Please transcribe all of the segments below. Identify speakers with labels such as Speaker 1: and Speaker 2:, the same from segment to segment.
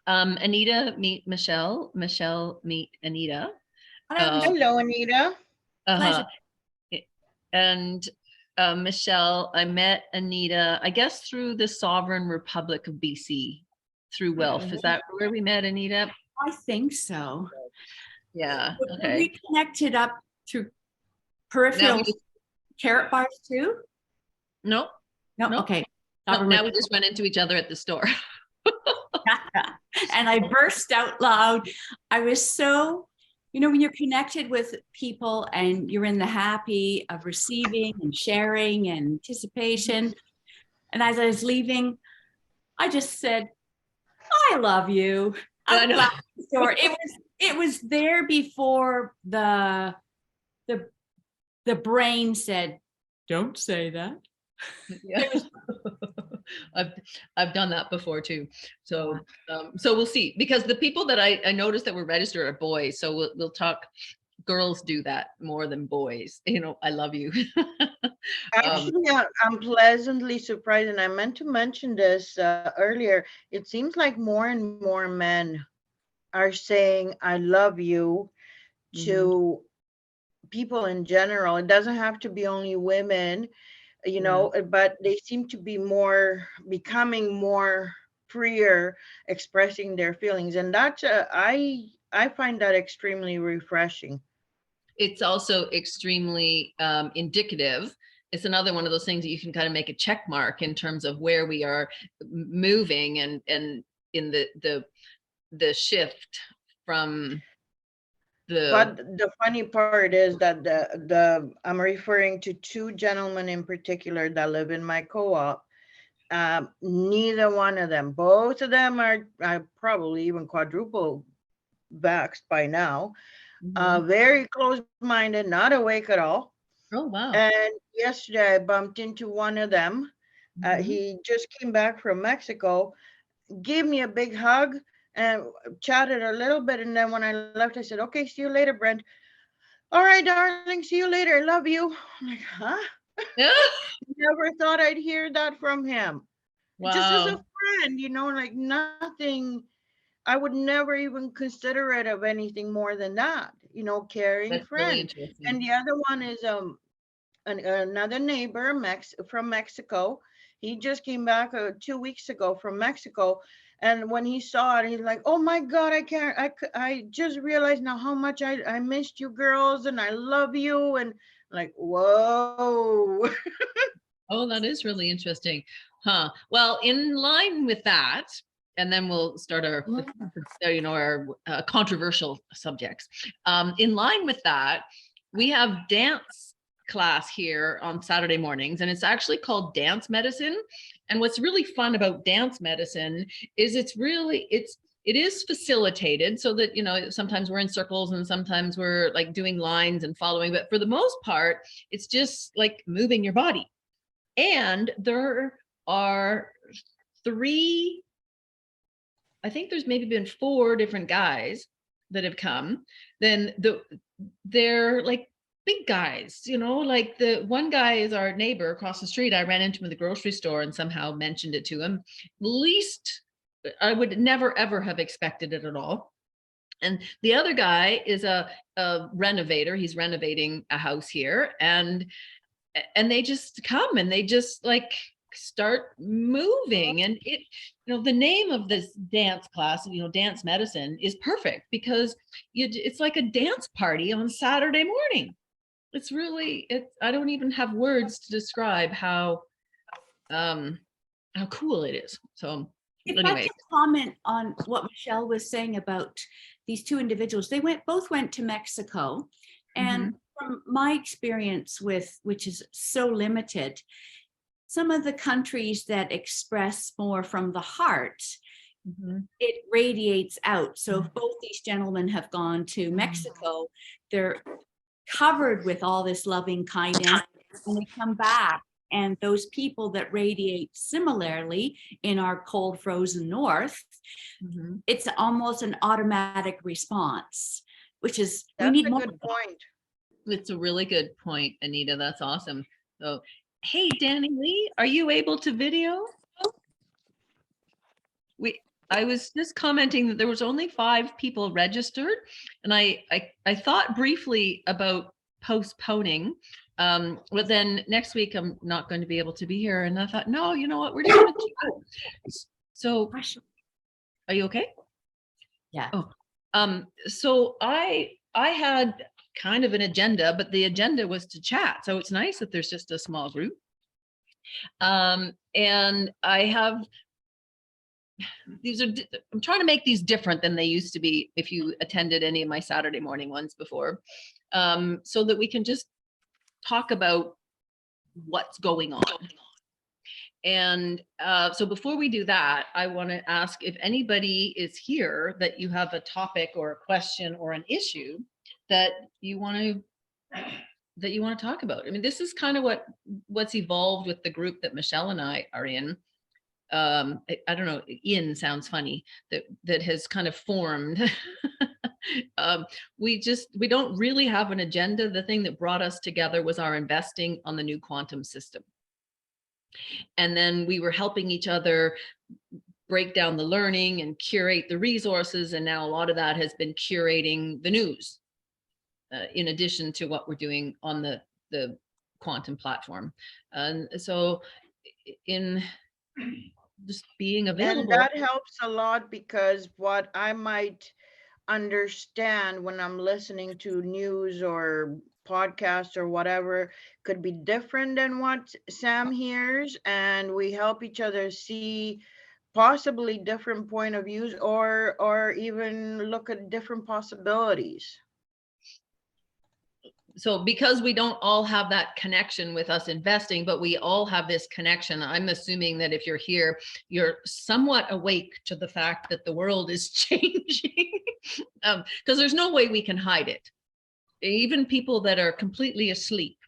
Speaker 1: Anita, meet Michelle. Michelle, meet Anita.
Speaker 2: Hello, Anita.
Speaker 1: Uh-huh. And Michelle, I met Anita, I guess through the Sovereign Republic of BC, through WELF. Is that where we met, Anita?
Speaker 3: I think so.
Speaker 1: Yeah. Okay.
Speaker 3: We connected up through peripheral carrot bars too?
Speaker 1: No.
Speaker 3: Okay.
Speaker 1: No, now we just run into each other at the store.
Speaker 3: And I burst out loud. I was so, when you're connected with people and you're in the happy of receiving and sharing and anticipation. And as I was leaving, I just said, I love you. I know. It was there before the brain said, don't say that.
Speaker 1: Yeah. I've done that before too. So so we'll see, because the people that I noticed that were registered are boys. So we'll talk. Girls do that more than boys. I love you.
Speaker 2: Actually, I'm pleasantly surprised, and I meant to mention this earlier. It seems like more and more men are saying I love you to people in general. It doesn't have to be only women, but they seem to be becoming more freer expressing their feelings, and that's I find that extremely refreshing.
Speaker 1: It's also extremely indicative. It's another one of those things that you can kind of make a check mark in terms of where we are moving and in the shift from
Speaker 2: But the funny part is that I'm referring to two gentlemen in particular that live in my co-op. Neither one of them, both of them are probably even quadruple vaxxed by now. Very close-minded, not awake at all.
Speaker 1: Oh, wow.
Speaker 2: And yesterday I bumped into one of them. He just came back from Mexico, gave me a big hug and chatted a little bit. And then when I left, I said, okay, see you later, Brent. All right, darling, see you later. Love you. I'm like, huh? Never thought I'd hear that from him. Wow. Just as a friend, like nothing. I would never even consider it of anything more than that, caring
Speaker 1: That's
Speaker 2: friend.
Speaker 1: Really
Speaker 2: and the other one is another neighbor from Mexico. He just came back 2 weeks ago from Mexico. And when he saw it, he's like, oh my God, I just realized now how much I missed you girls and I love you. And like, whoa.
Speaker 1: Oh, that is really interesting. Huh. Well, in line with that, and then we'll start our controversial subjects. In line with that, we have dance class here on Saturday mornings, and it's actually called dance medicine. And what's really fun about dance medicine is it is facilitated so that, sometimes we're in circles and sometimes we're like doing lines and following, but for the most part, it's just like moving your body. And there are I think there's maybe been 4 different guys that have come. Then they're like big guys, like the one guy is our neighbor across the street. I ran into him in the grocery store and somehow mentioned it to him. Least I would never, ever have expected it at all. And the other guy is a renovator. He's renovating a house here, and they just come and they just like start moving. And the name of this dance class, dance medicine, is perfect because it's like a dance party on Saturday morning. It's really, I don't even have words to describe how cool it is. So anyway,
Speaker 3: I can comment on what Michelle was saying about these 2 individuals. They both went to Mexico, and from my experience which is so limited, some of the countries that express more from the heart, it radiates out. So if both these gentlemen have gone to Mexico, they're covered with all this loving kindness, and they come back, and those people that radiate similarly in our cold frozen north, it's almost an automatic response, which is
Speaker 2: we need more. Good point.
Speaker 1: It's a really good point, Anita. That's awesome. So, hey, Danny Lee, are you able to video? I was just commenting that there was only 5 people registered, and I thought briefly about postponing, but then next week I'm not going to be able to be here, and I thought, no, you know what, we're just going to chat. So, are you okay?
Speaker 3: Yeah.
Speaker 1: Oh, so I had kind of an agenda, but the agenda was to chat. So it's nice that there's just a small group. And I have, I'm trying to make these different than they used to be if you attended any of my Saturday morning ones before, so that we can just talk about what's going on. And so before we do that, I want to ask if anybody is here that you have a topic or a question or an issue that you want to talk about. I mean, this is kind of what's evolved with the group that Michelle and I are in. I don't know, in sounds funny, that has kind of formed. We don't really have an agenda. The thing that brought us together was our investing on the new quantum system. And then we were helping each other break down the learning and curate the resources. And now a lot of that has been curating the news, in addition to what we're doing on the quantum platform. And so in just being available.
Speaker 2: And that helps a lot, because what I might understand when I'm listening to news or podcasts or whatever could be different than what Sam hears, and we help each other see possibly different point of views, or even look at different possibilities.
Speaker 1: So because we don't all have that connection with us investing, but we all have this connection, I'm assuming that if you're here, you're somewhat awake to the fact that the world is changing, because there's no way we can hide it. Even people that are completely asleep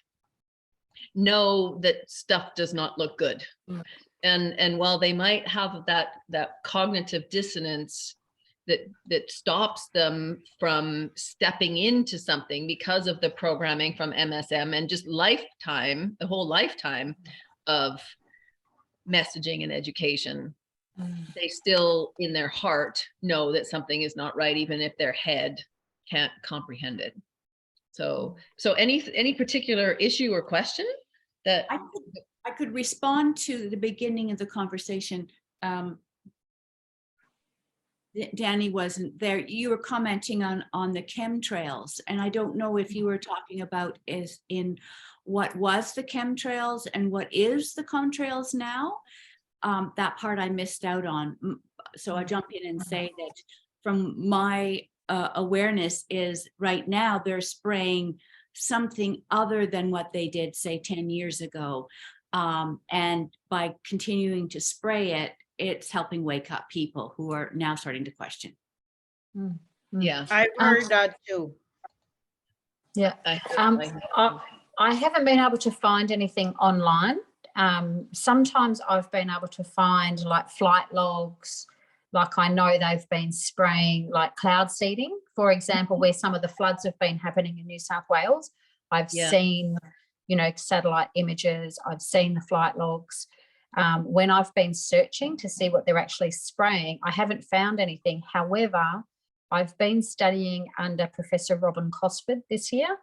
Speaker 1: know that stuff does not look good. And while they might have that cognitive dissonance that stops them from stepping into something because of the programming from MSM and just the whole lifetime of messaging and education, they still in their heart know that something is not right, even if their head can't comprehend it. So any particular issue or question that
Speaker 3: I could respond to the beginning of the conversation. Danny wasn't there. You were commenting on the chemtrails, and I don't know if you were talking about is in what was the chemtrails and what is the contrails now. That part I missed out on. So I'll jump in and say that from my awareness is right now they're spraying something other than what they did, say, 10 years ago. And by continuing to spray it, it's helping wake up people who are now starting to question.
Speaker 1: Yeah,
Speaker 2: I've heard that too.
Speaker 4: Yeah, I haven't been able to find anything online. Sometimes I've been able to find like flight logs, like I know they've been spraying like cloud seeding, for example, where some of the floods have been happening in New South Wales. I've seen, satellite images, I've seen the flight logs. When I've been searching to see what they're actually spraying, I haven't found anything. However, I've been studying under Professor Robin Cosford this year.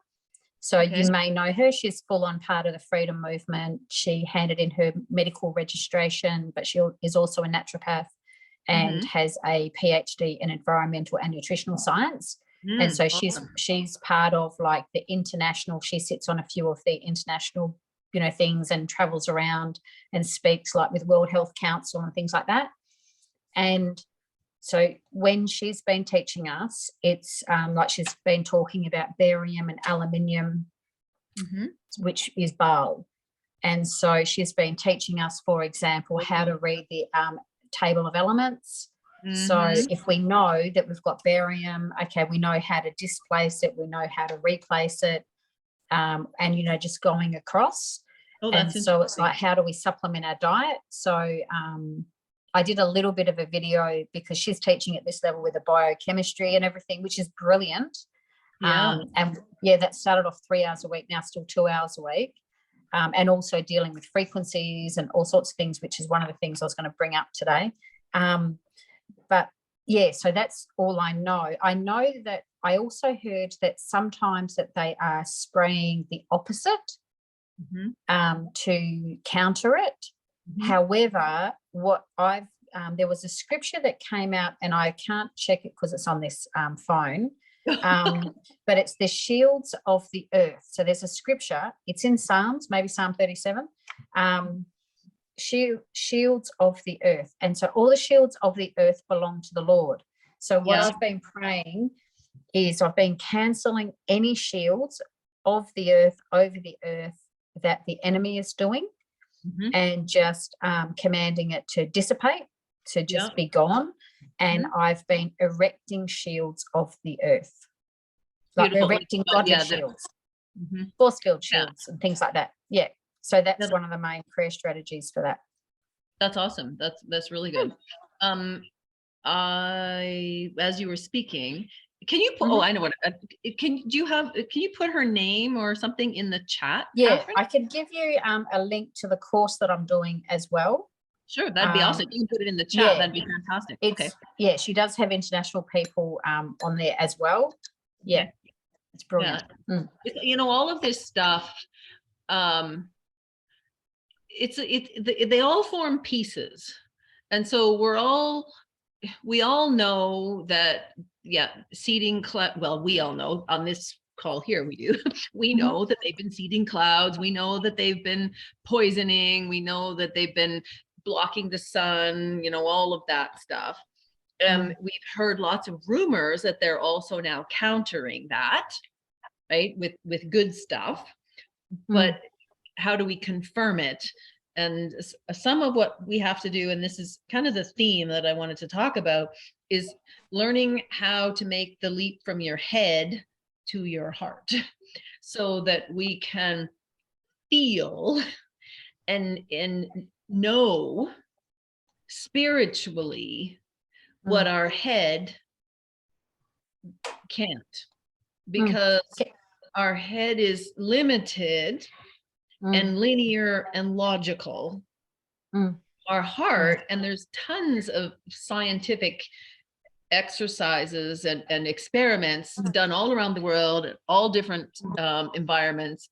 Speaker 4: So you may know her. She's full on part of the freedom movement. She handed in her medical registration, but she is also a naturopath and has a PhD in environmental and nutritional science. And so she's part of like the international, she sits on a few of the international things and travels around and speaks like with World Health Council and things like that. And so when she's been teaching us, it's like she's been talking about barium and aluminium, which is bile. And so she's been teaching us, for example, how to read the table of elements. So if we know that we've got barium, okay, we know how to displace it, we know how to replace it, and just going across. And so it's like, how do we supplement our diet? So I did a little bit of a video because she's teaching at this level with the biochemistry and everything, which is brilliant. And that started off 3 hours a week, now still 2 hours a week. And also dealing with frequencies and all sorts of things, which is one of the things I was going to bring up today. But yeah, so that's all I know. I know that I also heard that sometimes that they are spraying the opposite to counter it. However, what I've there was a scripture that came out, and I can't check it because it's on this phone, but it's the shields of the earth. So there's a scripture, it's in Psalms, maybe Psalm 37, shields of the earth. And so all the shields of the earth belong to the Lord. So what I've been praying is I've been cancelling any shields of the earth over the earth that the enemy is doing, and just commanding it to dissipate, to just be gone. And I've been erecting shields of the earth, like erecting godly shields, force field shields and things like that. Yeah. So that's one of the main prayer strategies for that.
Speaker 1: That's awesome. That's really good. As you were speaking, can you put, I know what, can you put her name or something in the chat?
Speaker 4: Yeah,
Speaker 1: Catherine?
Speaker 4: I could give you a link to the course that I'm doing as well.
Speaker 1: Sure, that'd be awesome. You can put it in the chat. That'd be fantastic. Okay.
Speaker 4: Yeah, she does have international people on there as well. Yeah, it's brilliant.
Speaker 1: You know, all of this stuff, they all form pieces, and so we all know that seeding well, we all know on this call here, we do. We know that they've been seeding clouds. We know that they've been poisoning. We know that they've been blocking the sun, you know, all of that stuff. We've heard lots of rumors that they're also now countering that, right, with good stuff. But how do we confirm it? And some of what we have to do, and this is kind of the theme that I wanted to talk about, is learning how to make the leap from your head to your heart, so that we can feel and know spiritually what our head can't, because our head is limited and linear and logical. Our heart, and there's tons of scientific exercises and experiments done all around the world, all different environments,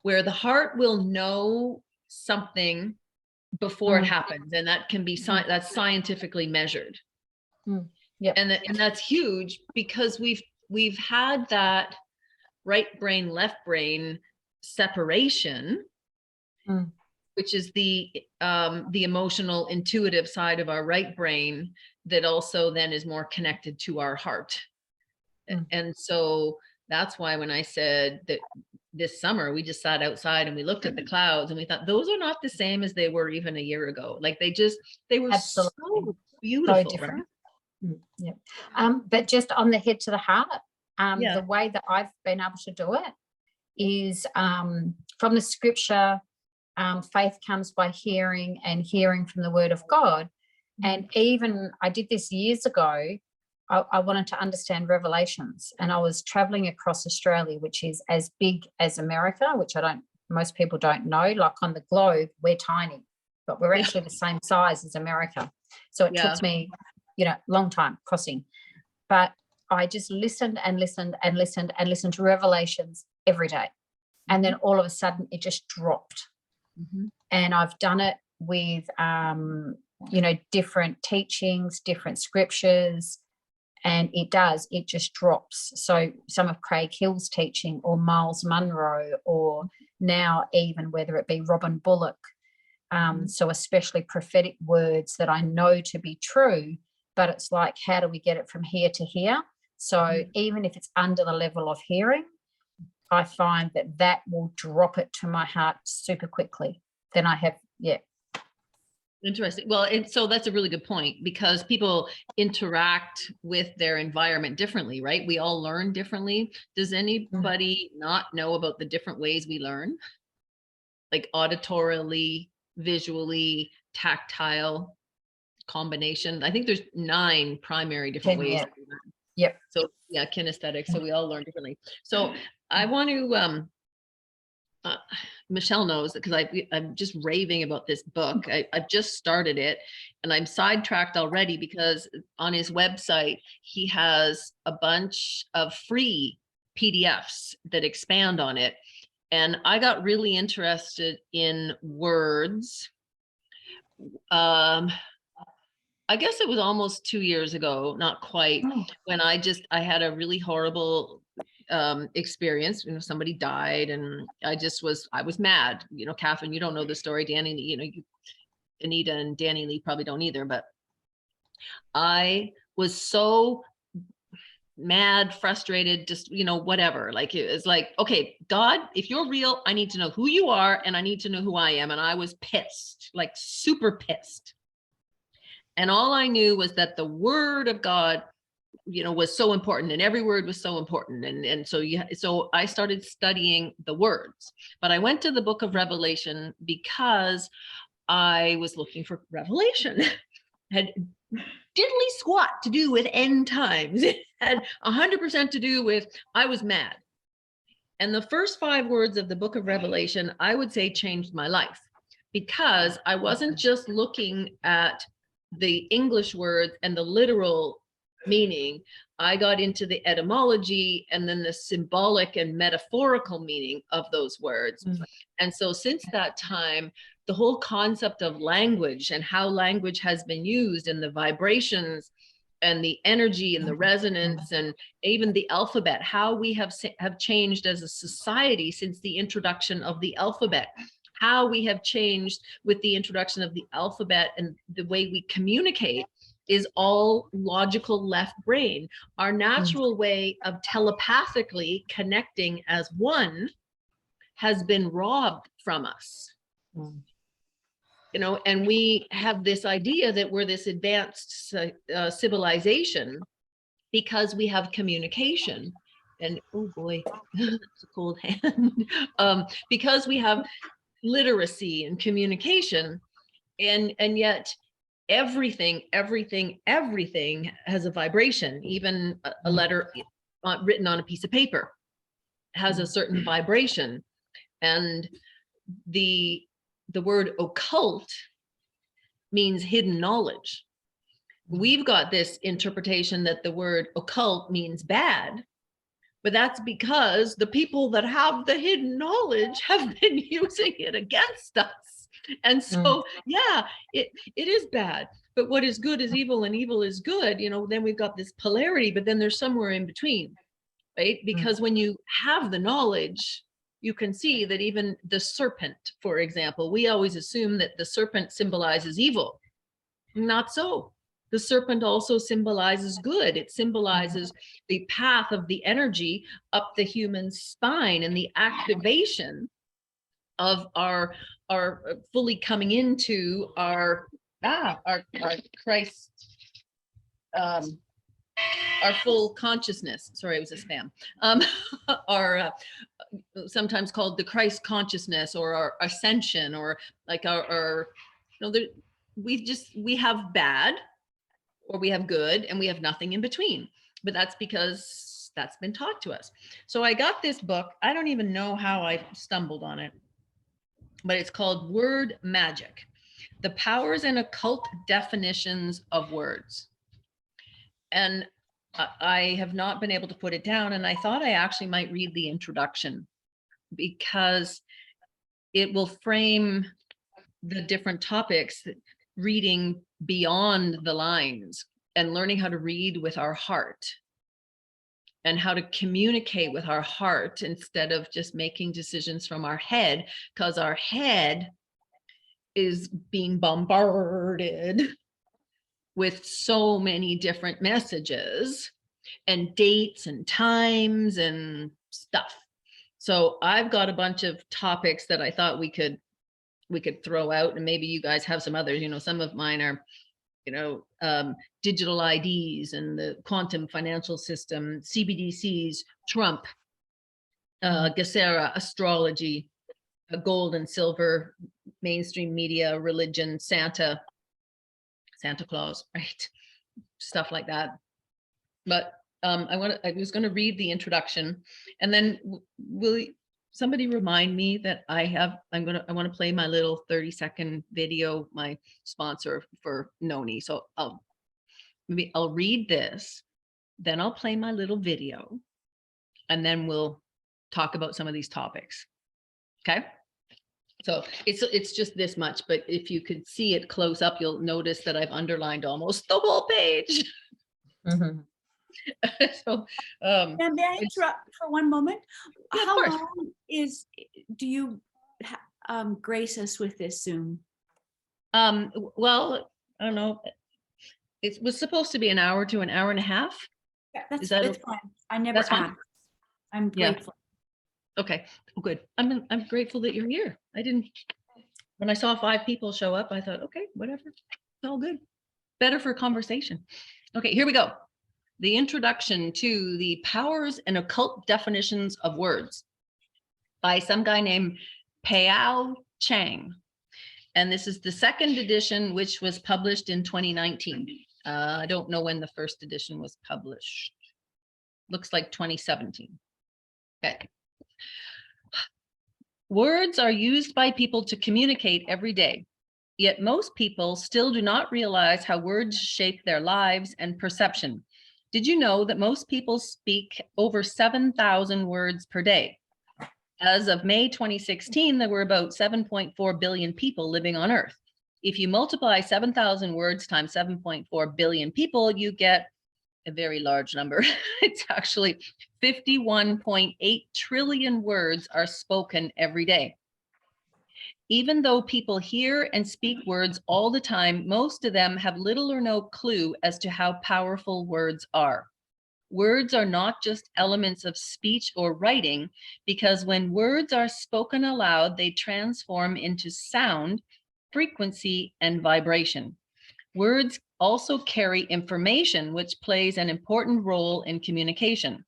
Speaker 1: where the heart will know something before it happens, and that can be that's scientifically measured. And that's huge, because we've had that right brain left brain separation, which is the emotional intuitive side of our right brain, that also then is more connected to our heart. And so that's why when I said that this summer we just sat outside and we looked at the clouds and we thought those are not the same as they were even a year ago. Like they were so beautiful,
Speaker 4: so different.
Speaker 1: Right?
Speaker 4: But just on the head to the heart, the way that I've been able to do it is from the scripture, faith comes by hearing, and hearing from the word of God. And even I did this years ago. I wanted to understand Revelations, and I was traveling across Australia, which is as big as America, which most people don't know. Like on the globe, we're tiny, but we're actually the same size as America. So it took me, long time crossing. But I just listened and listened and listened and listened to Revelations every day. And then all of a sudden it just dropped. And I've done it with, different teachings, different scriptures, and it just drops. So some of Craig Hill's teaching, or Miles Munro, or now even whether it be Robin Bullock. So especially prophetic words that I know to be true, but it's like, how do we get it from here to here? So even if it's under the level of hearing, I find that will drop it to my heart super quickly. Then I have,
Speaker 1: Interesting. Well, so that's a really good point, because people interact with their environment differently, right? We all learn differently. Does anybody not know about the different ways we learn? Like auditorily, visually, tactile, combination. I think there's 9 primary different ways. So kinesthetic. So we all learn differently. So I want to Michelle knows because I'm just raving about this book. I've just started it and I'm sidetracked already because on his website, he has a bunch of free PDFs that expand on it. And I got really interested in words. I guess it was almost 2 years ago, not quite, when I had a really horrible experience. Somebody died and I was mad. Catherine, you don't know the story. Danny, Anita and Danny Lee probably don't either, but I was so mad, frustrated, just, whatever. Like, it was like, okay, God, if you're real, I need to know who you are and I need to know who I am. And I was pissed, like super pissed. And all I knew was that the word of God, was so important, and every word was so important. And so I started studying the words, but I went to the book of Revelation because I was looking for revelation. Had diddly squat to do with end times. It had 100% to do with, I was mad. And the first 5 words of the book of Revelation, I would say, changed my life, because I wasn't just looking at the English words and the literal meaning. I got into the etymology and then the symbolic and metaphorical meaning of those words. And so since that time, the whole concept of language and how language has been used, and the vibrations and the energy and the resonance, and even the alphabet, how we have changed as a society since the introduction of the alphabet, how we have changed with the introduction of the alphabet, and the way we communicate is all logical left brain. Our natural way of telepathically connecting as one has been robbed from us. And we have this idea that we're this advanced civilization because we have communication. And oh boy, it's a cold hand. Because we have literacy and communication, and yet everything has a vibration. Even a letter written on a piece of paper has a certain vibration. And the word occult means hidden knowledge. We've got this interpretation that the word occult means bad, but that's because the people that have the hidden knowledge have been using it against us. And so, yeah, it is bad, but what is good is evil and evil is good. Then we've got this polarity, but then there's somewhere in between, right? Because when you have the knowledge, you can see that even the serpent, for example, we always assume that the serpent symbolizes evil. Not so. The serpent also symbolizes good. It symbolizes the path of the energy up the human spine and the activation of our fully coming into our Christ, our full consciousness. Sorry, it was a spam. Our sometimes called the Christ consciousness, or our ascension, or like our we have bad, or we have good, and we have nothing in between. But that's because that's been taught to us. So I got this book. I don't even know how I stumbled on it, but it's called Word Magic: The Powers and Occult Definitions of Words. And I have not been able to put it down. And I thought I actually might read the introduction, because it will frame the different topics, reading beyond the lines and learning how to read with our heart, and how to communicate with our heart instead of just making decisions from our head, because our head is being bombarded with so many different messages and dates and times and stuff. So I've got a bunch of topics that I thought we could throw out, and maybe you guys have some others. Some of mine are, digital IDs and the quantum financial system, CBDCs, Trump, Gesera, astrology, gold and silver, mainstream media, religion, Santa Claus, right? Stuff like that. But I was going to read the introduction, and then somebody remind me that I want to play my little 30-second video, my sponsor for Noni. So I'll read this, then I'll play my little video, and then we'll talk about some of these topics. Okay. So it's just this much, but if you could see it close up, you'll notice that I've underlined almost the whole page. So,
Speaker 3: May I interrupt for one moment?
Speaker 1: Yeah, of
Speaker 3: How
Speaker 1: course.
Speaker 3: long do you grace us with this Zoom?
Speaker 1: Well, I don't know. It was supposed to be an hour to an hour and a half.
Speaker 3: Yeah,
Speaker 1: Is that
Speaker 3: that's fine. I never
Speaker 1: that's fine?
Speaker 3: asked. I'm
Speaker 1: Yeah.
Speaker 3: grateful.
Speaker 1: Okay, good. I'm grateful that you're here. When I saw 5 people show up, I thought, okay, whatever, it's all good. Better for conversation. Okay, here we go. The introduction to the powers and occult definitions of words by some guy named Pao Chang. And this is the 2nd edition, which was published in 2019. I don't know when the 1st edition was published. Looks like 2017. Okay. Words are used by people to communicate every day, yet most people still do not realize how words shape their lives and perception. Did you know that most people speak over 7,000 words per day? As of May 2016, there were about 7.4 billion people living on Earth. If you multiply 7,000 words times 7.4 billion people, you get a very large number. It's actually 51.8 trillion words are spoken every day. Even though people hear and speak words all the time, most of them have little or no clue as to how powerful words are. Words are not just elements of speech or writing, because when words are spoken aloud, they transform into sound, frequency, and vibration. Words also carry information, which plays an important role in communication.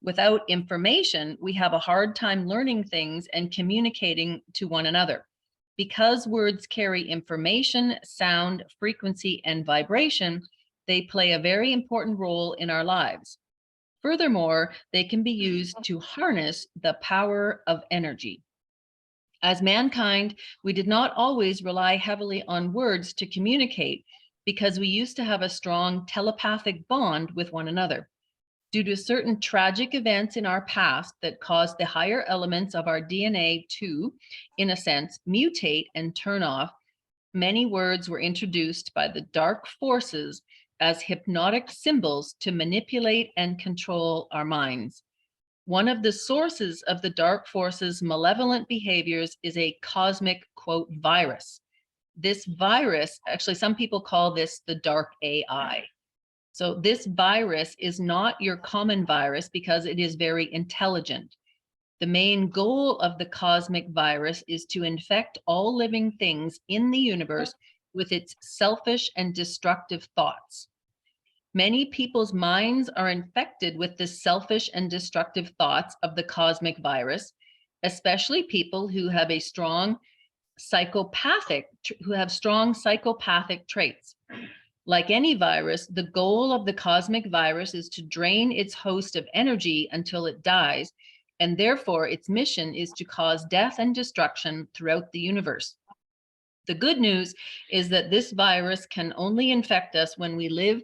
Speaker 1: Without information, we have a hard time learning things and communicating to one another. Because words carry information, sound, frequency, and vibration, they play a very important role in our lives. Furthermore, they can be used to harness the power of energy. As mankind, we did not always rely heavily on words to communicate, because we used to have a strong telepathic bond with one another. Due to certain tragic events in our past that caused the higher elements of our DNA to, in a sense, mutate and turn off, many words were introduced by the dark forces as hypnotic symbols to manipulate and control our minds. One of the sources of the dark forces' malevolent behaviors is a cosmic, quote, virus. This virus, actually, some people call this the dark AI. So this virus is not your common virus because it is very intelligent. The main goal of the cosmic virus is to infect all living things in the universe with its selfish and destructive thoughts. Many people's minds are infected with the selfish and destructive thoughts of the cosmic virus, especially people who have strong psychopathic traits. Like any virus, the goal of the cosmic virus is to drain its host of energy until it dies, and therefore its mission is to cause death and destruction throughout the universe. The good news is that this virus can only infect us when we live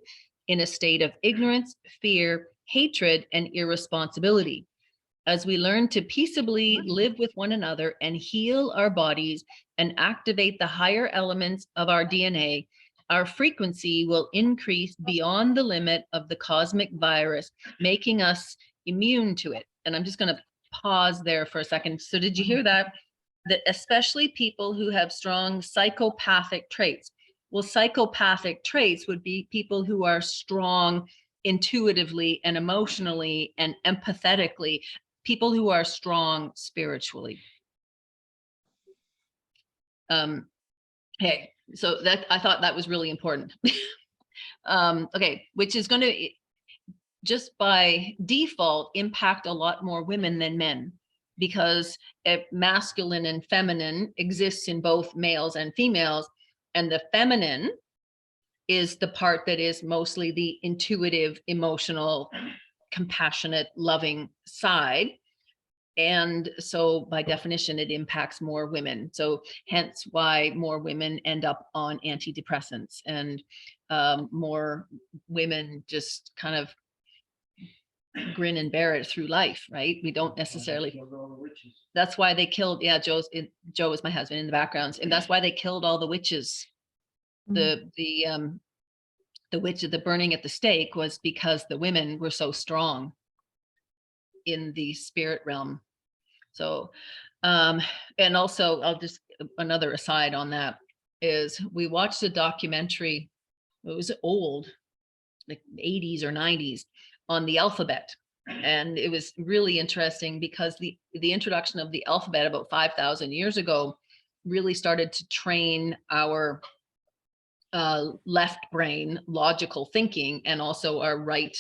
Speaker 1: in a state of ignorance, fear, hatred, and irresponsibility. As we learn to peaceably live with one another and heal our bodies and activate the higher elements of our DNA, our frequency will increase beyond the limit of the cosmic virus, making us immune to it. And I'm just going to pause there for a second. So did you hear that? That especially people who have strong psychopathic traits. Well, psychopathic traits would be people who are strong intuitively and emotionally and empathetically, people who are strong spiritually. Okay, so that I thought that was really important. Okay, which is going to just by default impact a lot more women than men, because masculine and feminine exists in both males and females, and the feminine is the part that is mostly the intuitive, emotional, compassionate, loving side. And so by definition, it impacts more women. So hence why more women end up on antidepressants, and more women just kind of grin and bear it through life, right? We don't necessarily. That's why they killed. Yeah, Joe is my husband in the background, and that's why they killed all the witches. The witch, the burning at the stake, was because the women were so strong in the spirit realm. So, and also, I'll just, another aside on that is, we watched a documentary, it was old, like 80s or 90s, on the alphabet. And it was really interesting because the introduction of the alphabet about 5,000 years ago really started to train our left brain logical thinking, and also our right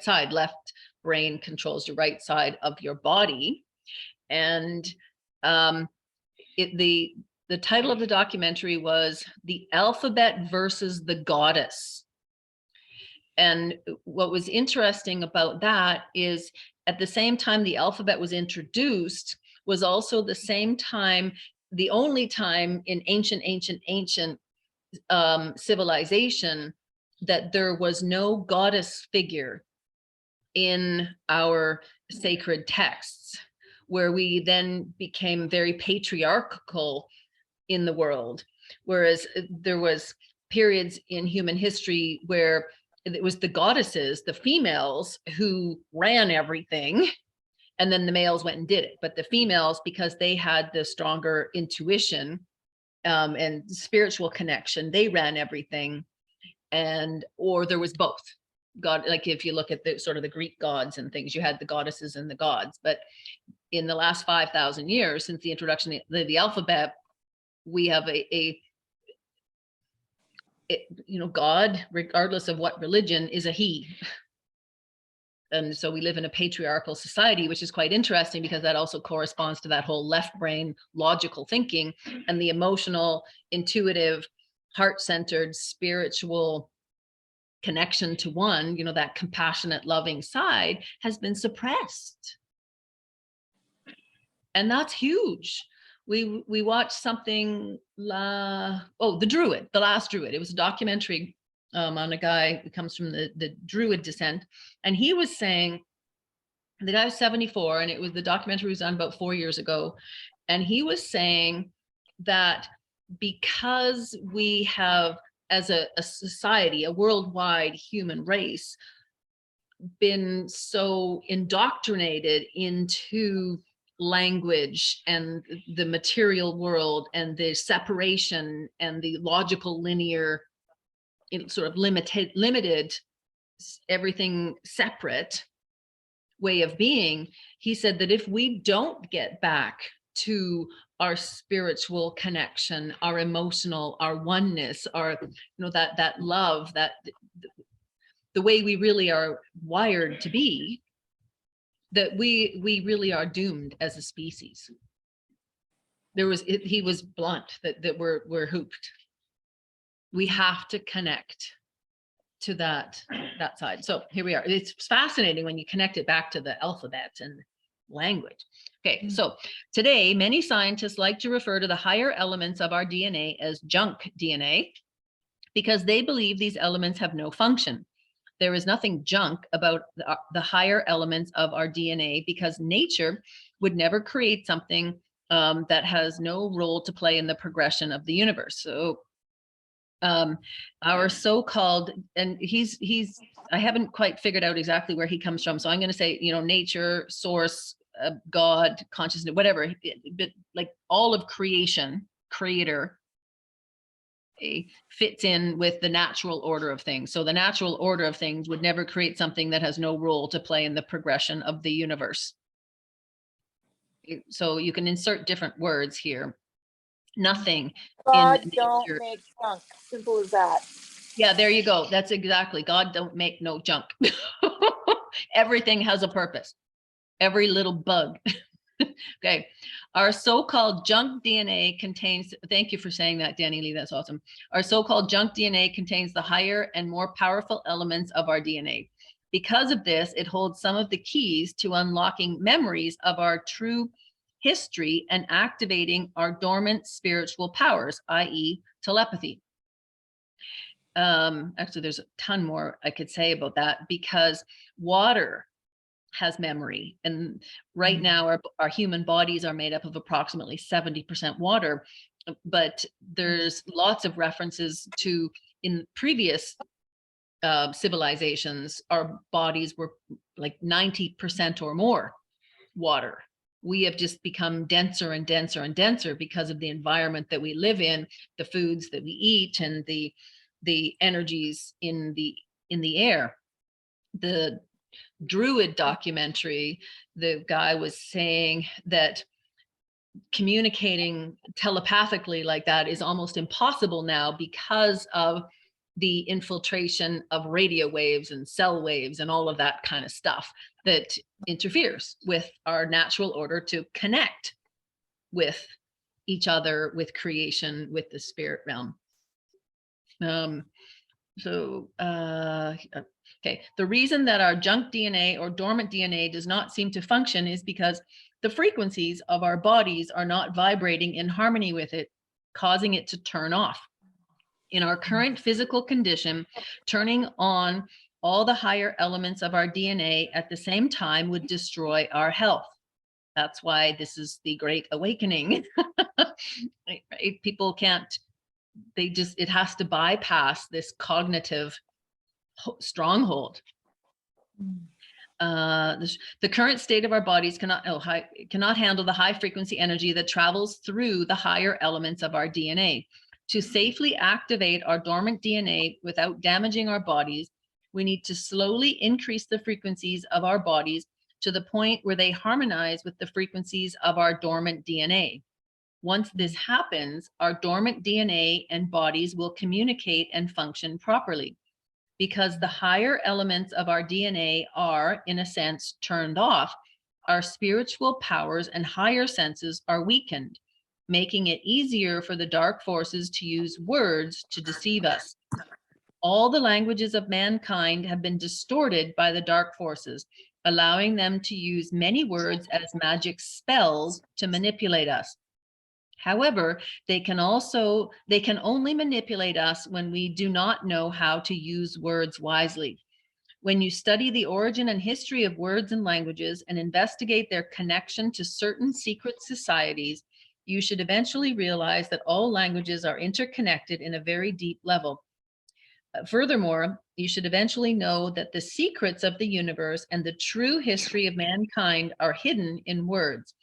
Speaker 1: side. Left brain controls your right side of your body. And the title of the documentary was The Alphabet versus the Goddess. And what was interesting about that is, at the same time the alphabet was introduced, was also the same time, the only time in ancient civilization that there was no goddess figure in our sacred texts, where we then became very patriarchal in the world. Whereas there was periods in human history where it was the goddesses, the females, who ran everything, and then the males went and did it. But the females, because they had the stronger intuition and spiritual connection, they ran everything. And or there was both. God, like if you look at the sort of the Greek gods and things, you had the goddesses and the gods. But in the last 5,000 years, since the introduction of the alphabet, we have God, regardless of what religion, is a he. And so we live in a patriarchal society, which is quite interesting, because that also corresponds to that whole left brain logical thinking, and the emotional, intuitive, heart-centered, spiritual connection to one, that compassionate, loving side, has been suppressed. And that's huge. We watched something, The Last Druid. It was a documentary on a guy who comes from the Druid descent. And he was saying, the guy was 74, and the documentary was done about 4 years ago. And he was saying that because we have, as a society, a worldwide human race, been so indoctrinated into language and the material world and the separation and the logical linear, sort of limited everything separate way of being. He said that if we don't get back to our spiritual connection, our emotional, our oneness, our that love, that the way we really are wired to be, that we really are doomed as a species. He was blunt that we're hooped. We have to connect to that side. So here we are. It's fascinating when you connect it back to the alphabet and language. Okay, so today many scientists like to refer to the higher elements of our DNA as junk DNA, because they believe these elements have no function. There is nothing junk about the higher elements of our DNA, because nature would never create something that has no role to play in the progression of the universe. So our so-called, and I haven't quite figured out exactly where he comes from, so I'm going to say, nature, source, God, consciousness, whatever, but like all of creation, creator, fits in with the natural order of things. So the natural order of things would never create something that has no role to play in the progression of the universe. So you can insert different words here. Nothing.
Speaker 5: God don't make junk. Simple as that.
Speaker 1: Yeah, there you go. That's exactly. God don't make no junk. Everything has a purpose. Every little bug. Okay. Our so-called junk DNA contains, thank you for saying that, Danny Lee, that's awesome. Our so-called junk DNA contains the higher and more powerful elements of our DNA. Because of this, it holds some of the keys to unlocking memories of our true history and activating our dormant spiritual powers, i.e. telepathy. Actually, there's a ton more I could say about that, because water has memory. And right now our human bodies are made up of approximately 70% water, but there's lots of references to in previous civilizations, our bodies were like 90% or more water. We have just become denser and denser and denser because of the environment that we live in, the foods that we eat, and the energies in the air. The Druid documentary, the guy was saying that communicating telepathically like that is almost impossible now because of the infiltration of radio waves and cell waves and all of that kind of stuff that interferes with our natural order to connect with each other, with creation, with the spirit realm. Okay, the reason that our junk DNA or dormant DNA does not seem to function is because the frequencies of our bodies are not vibrating in harmony with it, causing it to turn off. In our current physical condition, turning on all the higher elements of our DNA at the same time would destroy our health. That's why this is the Great Awakening. Right? People can't, it has to bypass this cognitive stronghold. The current state of our bodies cannot handle the high frequency energy that travels through the higher elements of our DNA. To safely activate our dormant DNA without damaging our bodies, we need to slowly increase the frequencies of our bodies to the point where they harmonize with the frequencies of our dormant DNA. Once this happens, our dormant DNA and bodies will communicate and function properly. Because the higher elements of our DNA are, in a sense, turned off, our spiritual powers and higher senses are weakened, making it easier for the dark forces to use words to deceive us. All the languages of mankind have been distorted by the dark forces, allowing them to use many words as magic spells to manipulate us. However, they can only manipulate us when we do not know how to use words wisely. When you study the origin and history of words and languages and investigate their connection to certain secret societies, you should eventually realize that all languages are interconnected in a very deep level. Furthermore, you should eventually know that the secrets of the universe and the true history of mankind are hidden in words.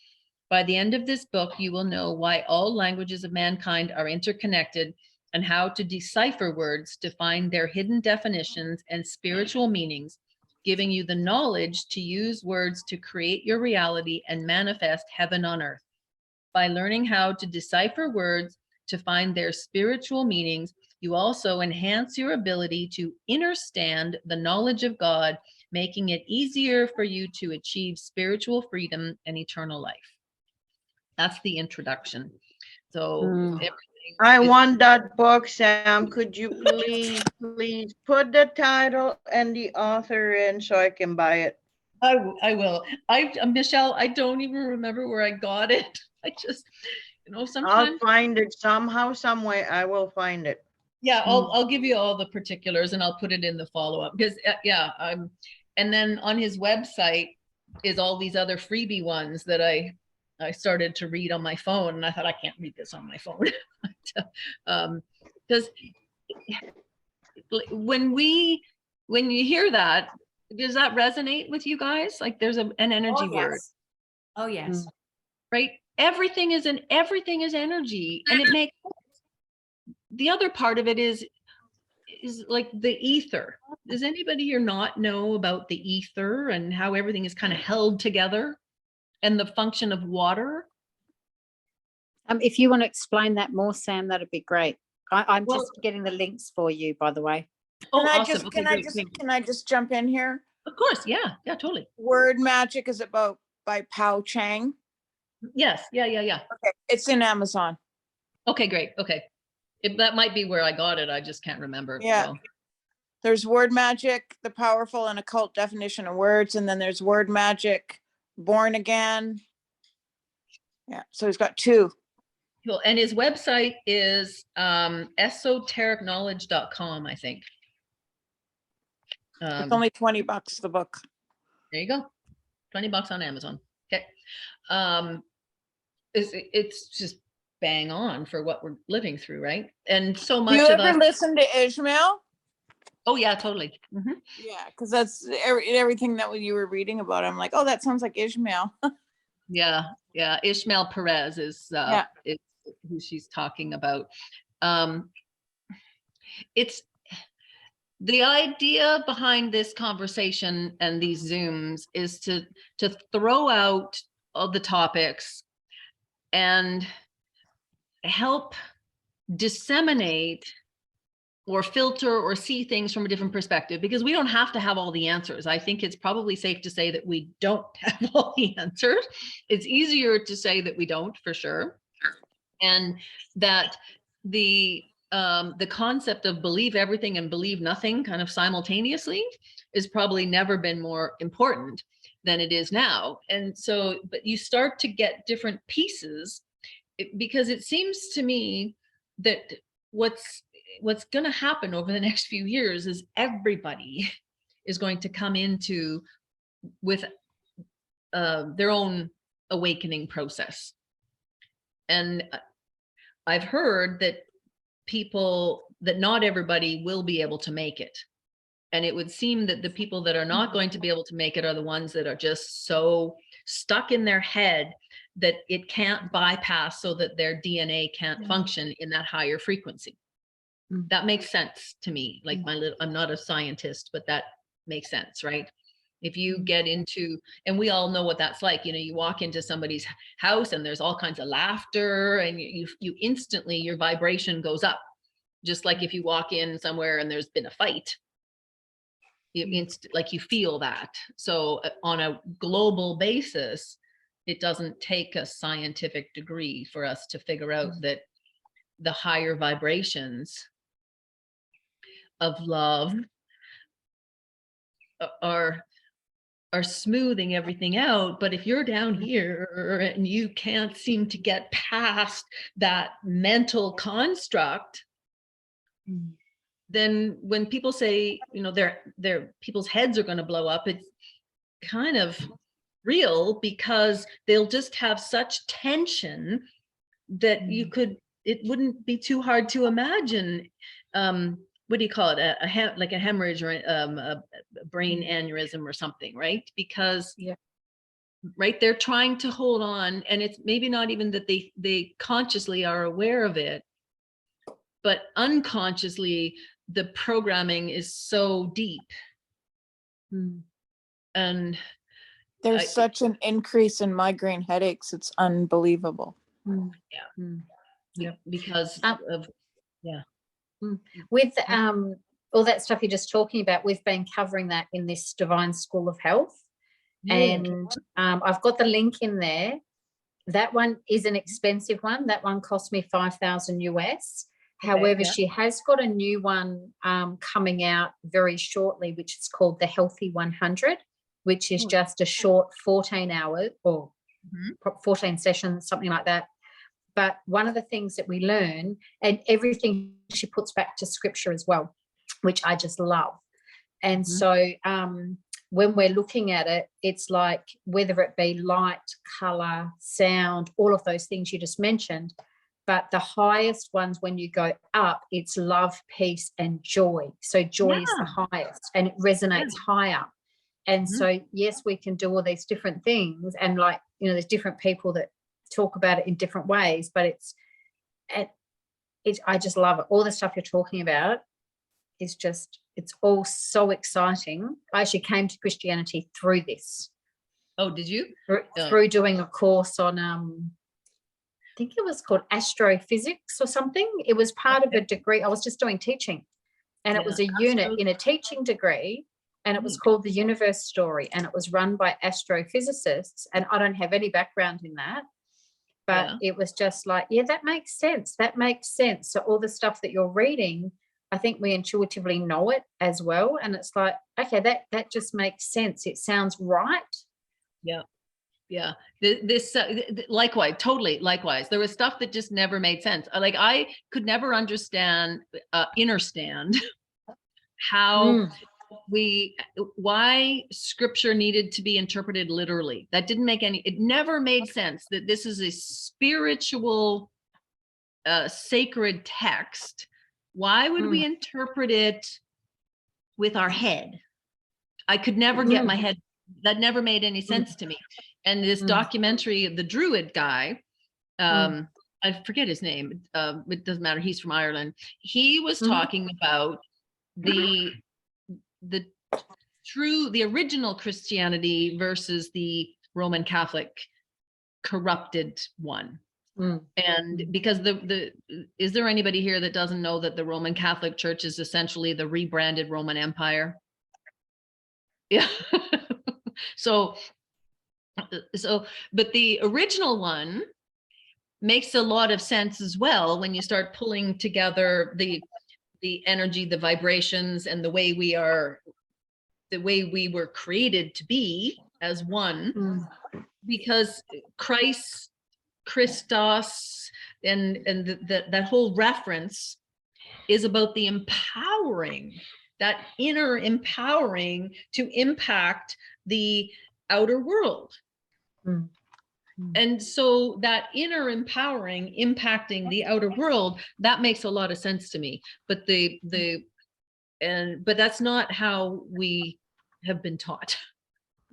Speaker 1: By the end of this book, you will know why all languages of mankind are interconnected and how to decipher words to find their hidden definitions and spiritual meanings, giving you the knowledge to use words to create your reality and manifest heaven on earth. By learning how to decipher words to find their spiritual meanings, you also enhance your ability to understand the knowledge of God, making it easier for you to achieve spiritual freedom and eternal life. That's the introduction. So
Speaker 2: I want that book, Sam. Could you please put the title and the author in so I can buy it?
Speaker 1: I will. Michelle, I don't even remember where I got it. I just, sometimes
Speaker 2: I'll find it somehow, some way. I will find it.
Speaker 1: Yeah, I'll give you all the particulars and I'll put it in the follow-up because and then on his website is all these other freebie ones that I started to read on my phone, and I thought I can't read this on my phone. Because when you hear that, does that resonate with you guys? Like there's an energy word.
Speaker 3: Oh yes.
Speaker 1: Right? Everything is energy, and it makes sense. The other part of it is like the ether. Does anybody here not know about the ether and how everything is kind of held together and the function of water?
Speaker 4: If you want to explain that more, Sam, that'd be great. I'm just getting the links for you, by the way.
Speaker 1: Oh,
Speaker 5: Can
Speaker 1: awesome.
Speaker 5: Can I just jump in here?
Speaker 1: Of course. Yeah, totally.
Speaker 5: Word Magic is about by Pao Chang.
Speaker 1: Yes. Yeah.
Speaker 5: Okay. It's in Amazon.
Speaker 1: Okay, great. Okay. That might be where I got it. I just can't remember.
Speaker 5: Yeah.
Speaker 1: So.
Speaker 5: There's word magic, the powerful and occult definition of words, and then there's word magic, born again. Yeah, so he's got 2.
Speaker 1: Cool. And his website is esotericknowledge.com, I think.
Speaker 5: It's only $20 the book.
Speaker 1: There you go. $20 on Amazon. Okay. It's just bang on for what we're living through, right? And so much
Speaker 5: You
Speaker 1: of
Speaker 5: ever
Speaker 1: us.
Speaker 5: listen to Ishmael?
Speaker 1: Oh yeah, totally.
Speaker 5: Yeah, because that's everything that you were reading about. I'm like, oh, that sounds like Ishmael.
Speaker 1: Yeah. Ishmael Perez is who she's talking about. It's the idea behind this conversation and these Zooms is to throw out all the topics and help disseminate or filter or see things from a different perspective, because we don't have to have all the answers. I think it's probably safe to say that we don't have all the answers. It's easier to say that we don't, for sure. And that the concept of believe everything and believe nothing kind of simultaneously is probably never been more important than it is now. And so, but you start to get different pieces, because it seems to me that what's going to happen over the next few years is everybody is going to come into with their own awakening process. And I've heard that not everybody will be able to make it. And it would seem that the people that are not going to be able to make it are the ones that are just so stuck in their head that it can't bypass, so that their DNA can't function in that higher frequency. That makes sense to me. Like I'm not a scientist, but that makes sense, right? If you get into, and we all know what that's like, you walk into somebody's house and there's all kinds of laughter, and you instantly, your vibration goes up. Just like if you walk in somewhere and there's been a fight, you feel that. So on a global basis, it doesn't take a scientific degree for us to figure out that the higher vibrations of love are smoothing everything out. But if you're down here and you can't seem to get past that mental construct, then when people say, their people's heads are going to blow up, it's kind of real, because they'll just have such tension that it wouldn't be too hard to imagine, what do you call it? Like a hemorrhage or a brain aneurysm or something, right? Because right, they're trying to hold on, and it's maybe not even that they consciously are aware of it, but unconsciously the programming is so deep. And
Speaker 5: there's such an increase in migraine headaches. It's unbelievable.
Speaker 1: Because of
Speaker 4: with all that stuff you're just talking about, we've been covering that in this Divine School of Health. And I've got the link in there. That one is an expensive one. That one cost me $5,000 US. However, she has got a new one coming out very shortly, which is called the Healthy 100, which is just a short 14 hours or 14 sessions, something like that. But one of the things that we learn, and everything she puts back to scripture as well, which I just love. And so when we're looking at it, it's like whether it be light, color, sound, all of those things you just mentioned, but the highest ones, when you go up, it's love, peace, and joy. So joy is the highest, and it resonates higher. And so, yes, we can do all these different things, and there's different people that talk about it in different ways, but I just love it. All the stuff you're talking about is just, it's all so exciting. I actually came to Christianity through this.
Speaker 1: Oh, did you?
Speaker 4: Through doing a course on, I think it was called astrophysics or something. It was part of a degree. I was just doing teaching, and it was a unit in a teaching degree, and it was called The Universe Story, and it was run by astrophysicists, and I don't have any background in that. But it was just like, that makes sense. That makes sense. So all the stuff that you're reading I think we intuitively know it as well. And it's like, okay, that just makes sense. It sounds right.
Speaker 1: Yeah. Yeah. Likewise, totally likewise. There was stuff that just never made sense. Like I could never understand, understand how why scripture needed to be interpreted literally. That didn't make it never made sense that this is a spiritual, sacred text. Why would we interpret it with our head? I could never get my head, that never made any sense to me. And this documentary of the Druid guy, I forget his name, it doesn't matter, he's from Ireland. He was talking about the original Christianity versus the Roman Catholic corrupted one. And because is there anybody here that doesn't know that the Roman Catholic Church is essentially the rebranded Roman Empire? Yeah. So, but the original one makes a lot of sense as well when you start pulling together the energy, the vibrations, and the way we were created to be as one, because Christos, and that whole reference is about the empowering, that inner empowering to impact the outer world. And so that inner empowering impacting the outer world, that makes a lot of sense to me. But but that's not how we have been taught.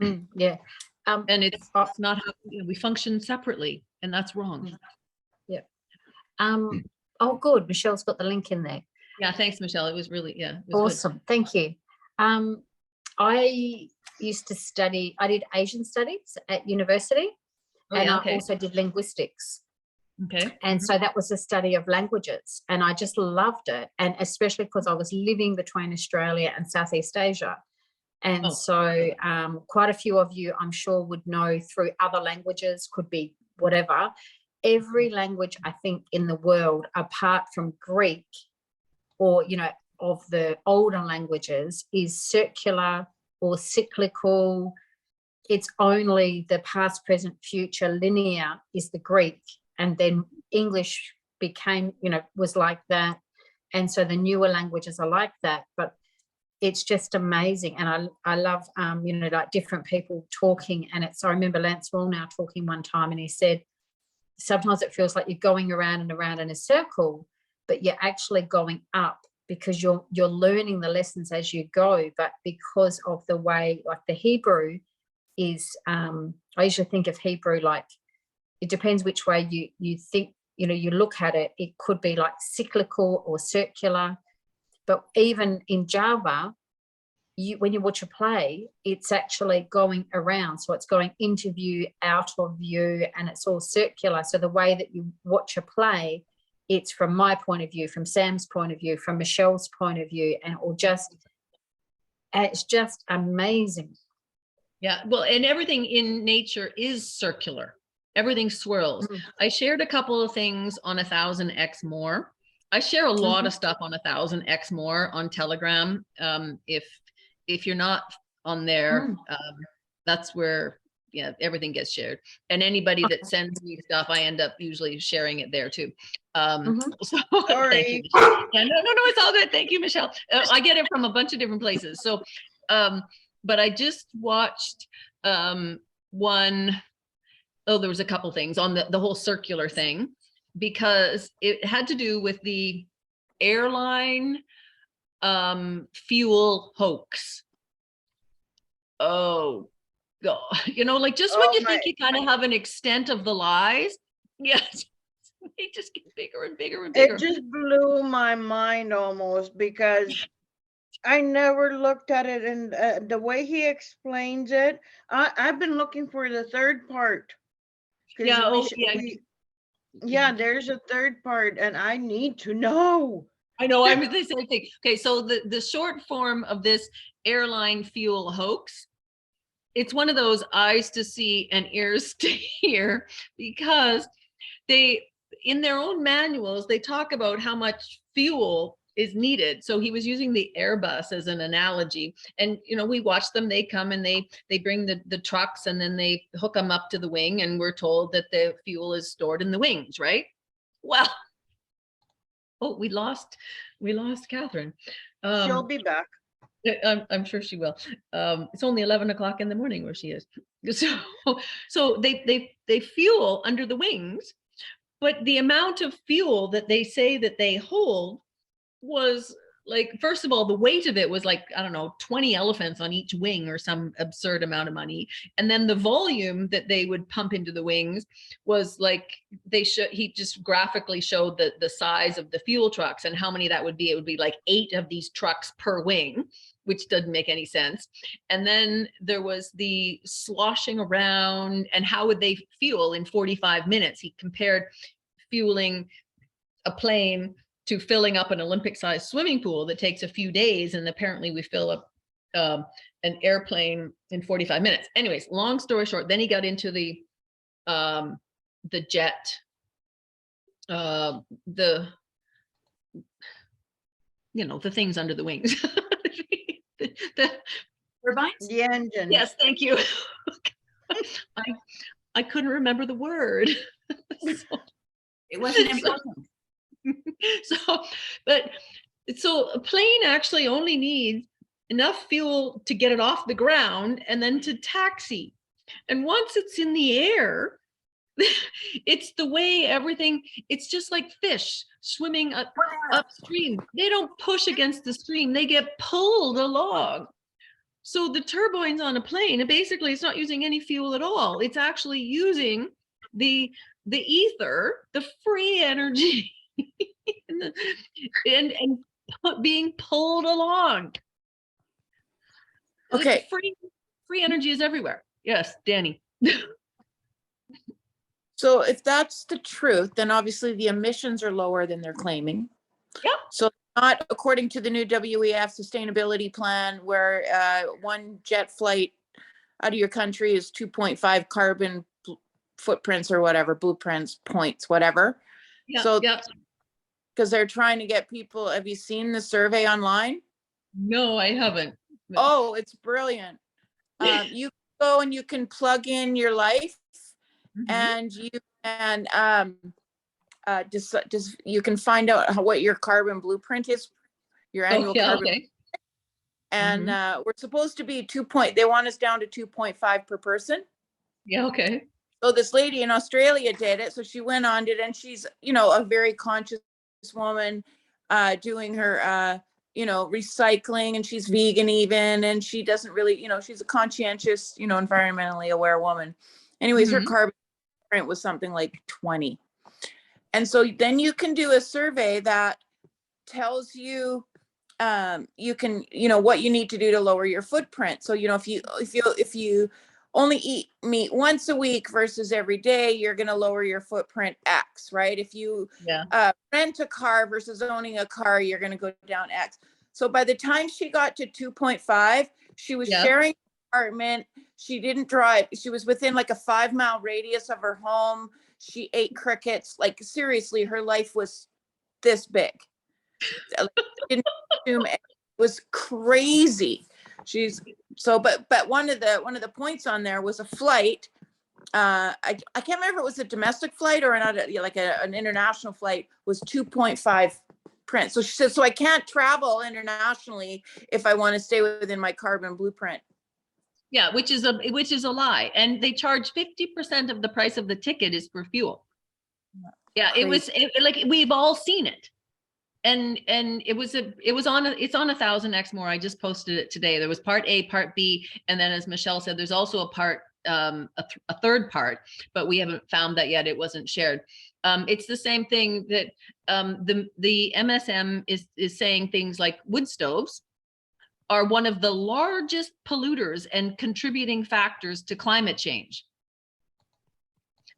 Speaker 4: Yeah.
Speaker 1: And it's not how we function separately, and that's wrong.
Speaker 4: Yeah. Oh, good. Michelle's got the link in there.
Speaker 1: Yeah, thanks, Michelle. It was really, it was
Speaker 4: awesome. Good. Thank you. I used to study, I did Asian studies at university, I also did linguistics.
Speaker 1: Okay.
Speaker 4: And so that was a study of languages, and I just loved it. And especially because I was living between Australia and Southeast Asia. And so quite a few of you, I'm sure, would know through other languages, could be whatever. Every language, I think, in the world, apart from Greek, or, of the older languages, is circular or cyclical. It's only the past, present, future, linear is the Greek. And then English became, was like that. And so the newer languages are like that. But it's just amazing. And I love, like different people talking. And I remember Lance Wallnow talking one time, and he said, sometimes it feels like you're going around and around in a circle, but you're actually going up, because you're learning the lessons as you go. But because of the way, like the Hebrew is, I usually think of Hebrew like, it depends which way you think, you look at it. It could be like cyclical or circular. But even in Java, when you watch a play, it's actually going around. So it's going into view, out of view, and it's all circular. So the way that you watch a play, it's from my point of view, from Sam's point of view, from Michelle's point of view, and it's just amazing.
Speaker 1: Yeah, well, and everything in nature is circular. Everything swirls. I shared a couple of things on 1000x more. I share a lot of stuff on 1000x more on Telegram. If you're not on there, that's where everything gets shared. And anybody that sends me stuff, I end up usually sharing it there too. So thank you. Yeah, no, it's all good. Thank you, Michelle. I get it from a bunch of different places. So, but I just watched there was a couple things on the whole circular thing, because it had to do with the airline fuel hoax. Oh God, like just when you think you kind of have an extent of the lies, yes, they just get bigger and bigger and bigger.
Speaker 2: It just blew my mind almost, because I never looked at it, and the way he explains it, I've been looking for the third part. Yeah, there's a third part, and I need to know.
Speaker 1: I know, I'm the same thing. Okay, so the short form of this airline fuel hoax, it's one of those eyes to see and ears to hear, because in their own manuals, they talk about how much fuel is needed. So he was using the Airbus as an analogy. And, you know, we watch them, they come and they bring the trucks and then they hook them up to the wing, and we're told that the fuel is stored in the wings, right? Well, oh, we lost Catherine.
Speaker 2: She'll be back.
Speaker 1: I'm sure she will. It's only 11 o'clock in the morning where she is. So they fuel under the wings, but the amount of fuel that they say that they hold was like, first of all, the weight of it was like, I don't know, 20 elephants on each wing or some absurd amount of money. And then the volume that they would pump into the wings was like, he just graphically showed the size of the fuel trucks and how many that would be. It would be like 8 of these trucks per wing, which doesn't make any sense. And then there was the sloshing around and how would they fuel in 45 minutes? He compared fueling a plane to filling up an Olympic-sized swimming pool that takes a few days, and apparently we fill up an airplane in 45 minutes. Anyways, long story short, then he got into the jet, the things under the wings. the
Speaker 3: Turbines?
Speaker 2: The engine.
Speaker 1: Yes, thank you. I couldn't remember the word.
Speaker 3: It wasn't important.
Speaker 1: So a plane actually only needs enough fuel to get it off the ground and then to taxi. And once it's in the air, it's the way everything, it's just like fish swimming upstream. They don't push against the stream, they get pulled along. So the turbines on a plane, basically it's not using any fuel at all. It's actually using the ether, the free energy, and being pulled along.
Speaker 5: Okay.
Speaker 1: Free energy is everywhere. Yes, Danny.
Speaker 5: So if that's the truth, then obviously the emissions are lower than they're claiming.
Speaker 1: Yep.
Speaker 5: So not according to the new WEF sustainability plan, where one jet flight out of your country is 2.5 carbon footprints or whatever, blueprints, points, whatever.
Speaker 1: Yeah,
Speaker 5: so
Speaker 1: yeah.
Speaker 5: Because they're trying to get people, have you seen the survey online?
Speaker 1: No, I haven't.
Speaker 5: Oh, it's brilliant. You go and you can plug in your life, and you can you can find out what your carbon blueprint is, your annual carbon.
Speaker 1: Okay.
Speaker 5: And we're supposed to be they want us down to 2.5 per person.
Speaker 1: Yeah, okay.
Speaker 5: So this lady in Australia did it. So she went on it, and she's, a very conscious woman, doing her, recycling, and she's vegan even, and she doesn't really, she's a conscientious, environmentally aware woman. Anyways, her carbon footprint was something like 20. And so then you can do a survey that tells you, you can, what you need to do to lower your footprint. So, if you only eat meat once a week versus every day, you're going to lower your footprint X, right? If you rent a car versus owning a car, you're going to go down X. So by the time she got to 2.5, she was sharing an apartment. She didn't drive. She was within like a 5-mile radius of her home. She ate crickets. Like, seriously, her life was this big. Didn't assume it was crazy. But one of the points on there was a flight. I can't remember if it was a domestic flight or an international flight, was 2.5 print. So she said, so I can't travel internationally if I want to stay within my carbon blueprint.
Speaker 1: Yeah, which is a lie. And they charge 50% of the price of the ticket is for fuel. Yeah, crazy. Like, we've all seen it. And it's on 1000X more. I just posted it today. There was part A, part B, and then, as Michelle said, there's also a part, a third part, but we haven't found that yet. It wasn't shared. It's the same thing that the MSM is saying. Things like wood stoves are one of the largest polluters and contributing factors to climate change.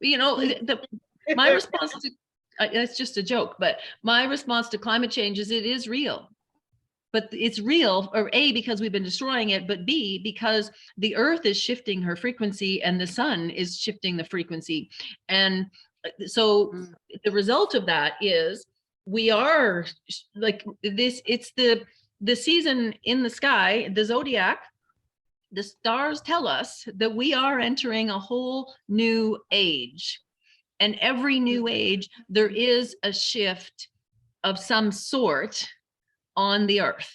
Speaker 1: My response to it's just a joke, but my response to climate change is it is real. But it's real, or A, because we've been destroying it, but B, because the earth is shifting her frequency and the sun is shifting the frequency. And so the result of that is we are like this, it's the season in the sky, the zodiac, the stars tell us that we are entering a whole new age. And every new age, there is a shift of some sort on the earth.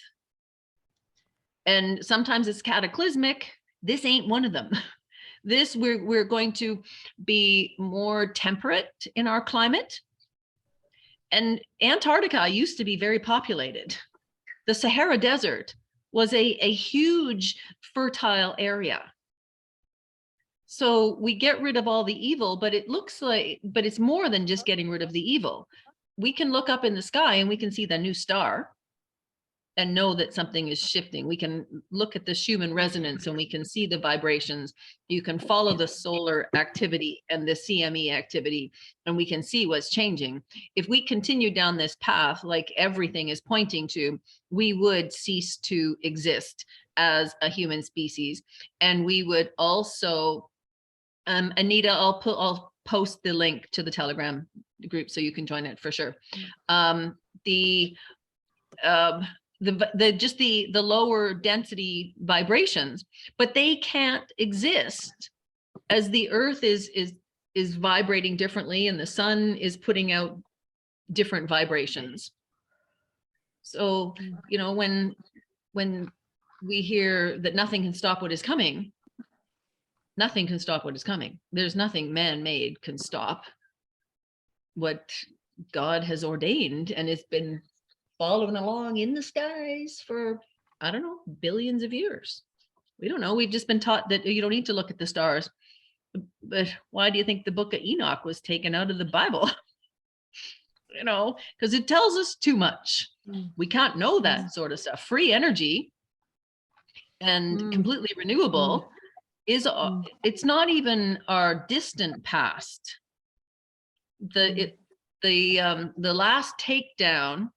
Speaker 1: And sometimes it's cataclysmic. This ain't one of them. This, we're going to be more temperate in our climate. And Antarctica used to be very populated. The Sahara Desert was a huge fertile area. So we get rid of all the evil, but it looks like, but it's more than just getting rid of the evil. We can look up in the sky and we can see the new star and know that something is shifting. We can look at the Schumann resonance and we can see the vibrations. You can follow the solar activity and the CME activity, and we can see what's changing. If we continue down this path, like everything is pointing to, we would cease to exist as a human species. And we would also, Anita, I'll post the link to the Telegram group so you can join it for sure. Just the lower density vibrations, but they can't exist as the earth is vibrating differently and the sun is putting out different vibrations. So, you know, when we hear that nothing can stop what is coming, nothing can stop what is coming. There's nothing man-made can stop what God has ordained, and it's been following along in the skies for, I don't know, billions of years. We don't know. We've just been taught that you don't need to look at the stars. But why do you think the book of Enoch was taken out of the Bible? You know, because it tells us too much. We can't know that sort of stuff. Free energy and completely renewable is, it's not even our distant past. The last takedown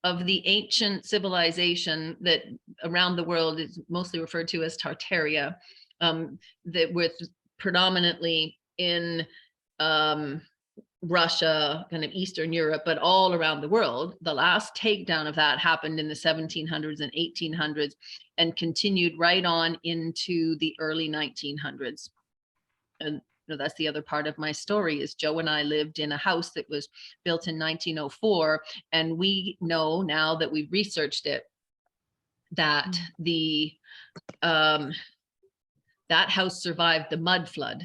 Speaker 1: of the ancient civilization that around the world is mostly referred to as Tartaria, that with predominantly in Russia, kind of Eastern Europe, but all around the world. The last takedown of that happened in the 1700s and 1800s and continued right on into the early 1900s. And that's the other part of my story is Joe and I lived in a house that was built in 1904. And we know now that we've researched it, that that house survived the mud flood.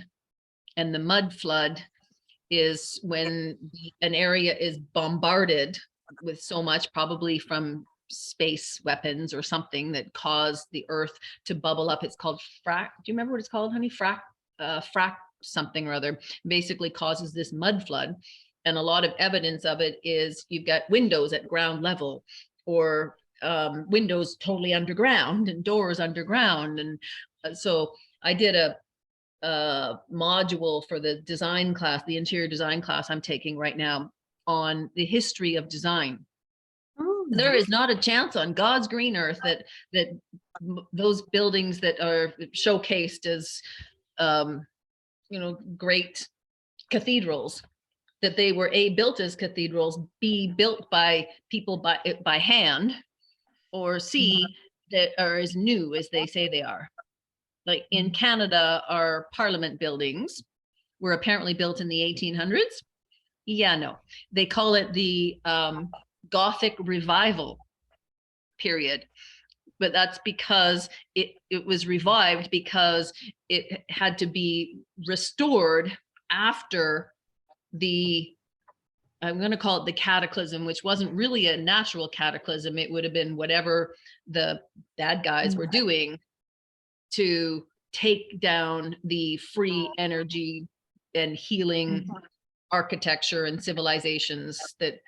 Speaker 1: And the mud flood is when an area is bombarded with so much, probably from space weapons or something, that caused the earth to bubble up. It's called frac. Do you remember what it's called, honey? Frac something or other, basically causes this mud flood. And a lot of evidence of it is you've got windows at ground level, or windows totally underground and doors underground. And so I did a module for the design class, the interior design class I'm taking right now, on the history of design. There is not a chance on God's green earth that those buildings that are showcased as great cathedrals, that they were built as cathedrals, B, built by people by hand, or C, that are as new as they say they are. Like in Canada, our parliament buildings were apparently built in the 1800s. Yeah, no, they call it the Gothic revival period. But that's because it was revived because it had to be restored after the, I'm going to call it the cataclysm, which wasn't really a natural cataclysm. It would have been whatever the bad guys were doing to take down the free energy and healing architecture and civilizations that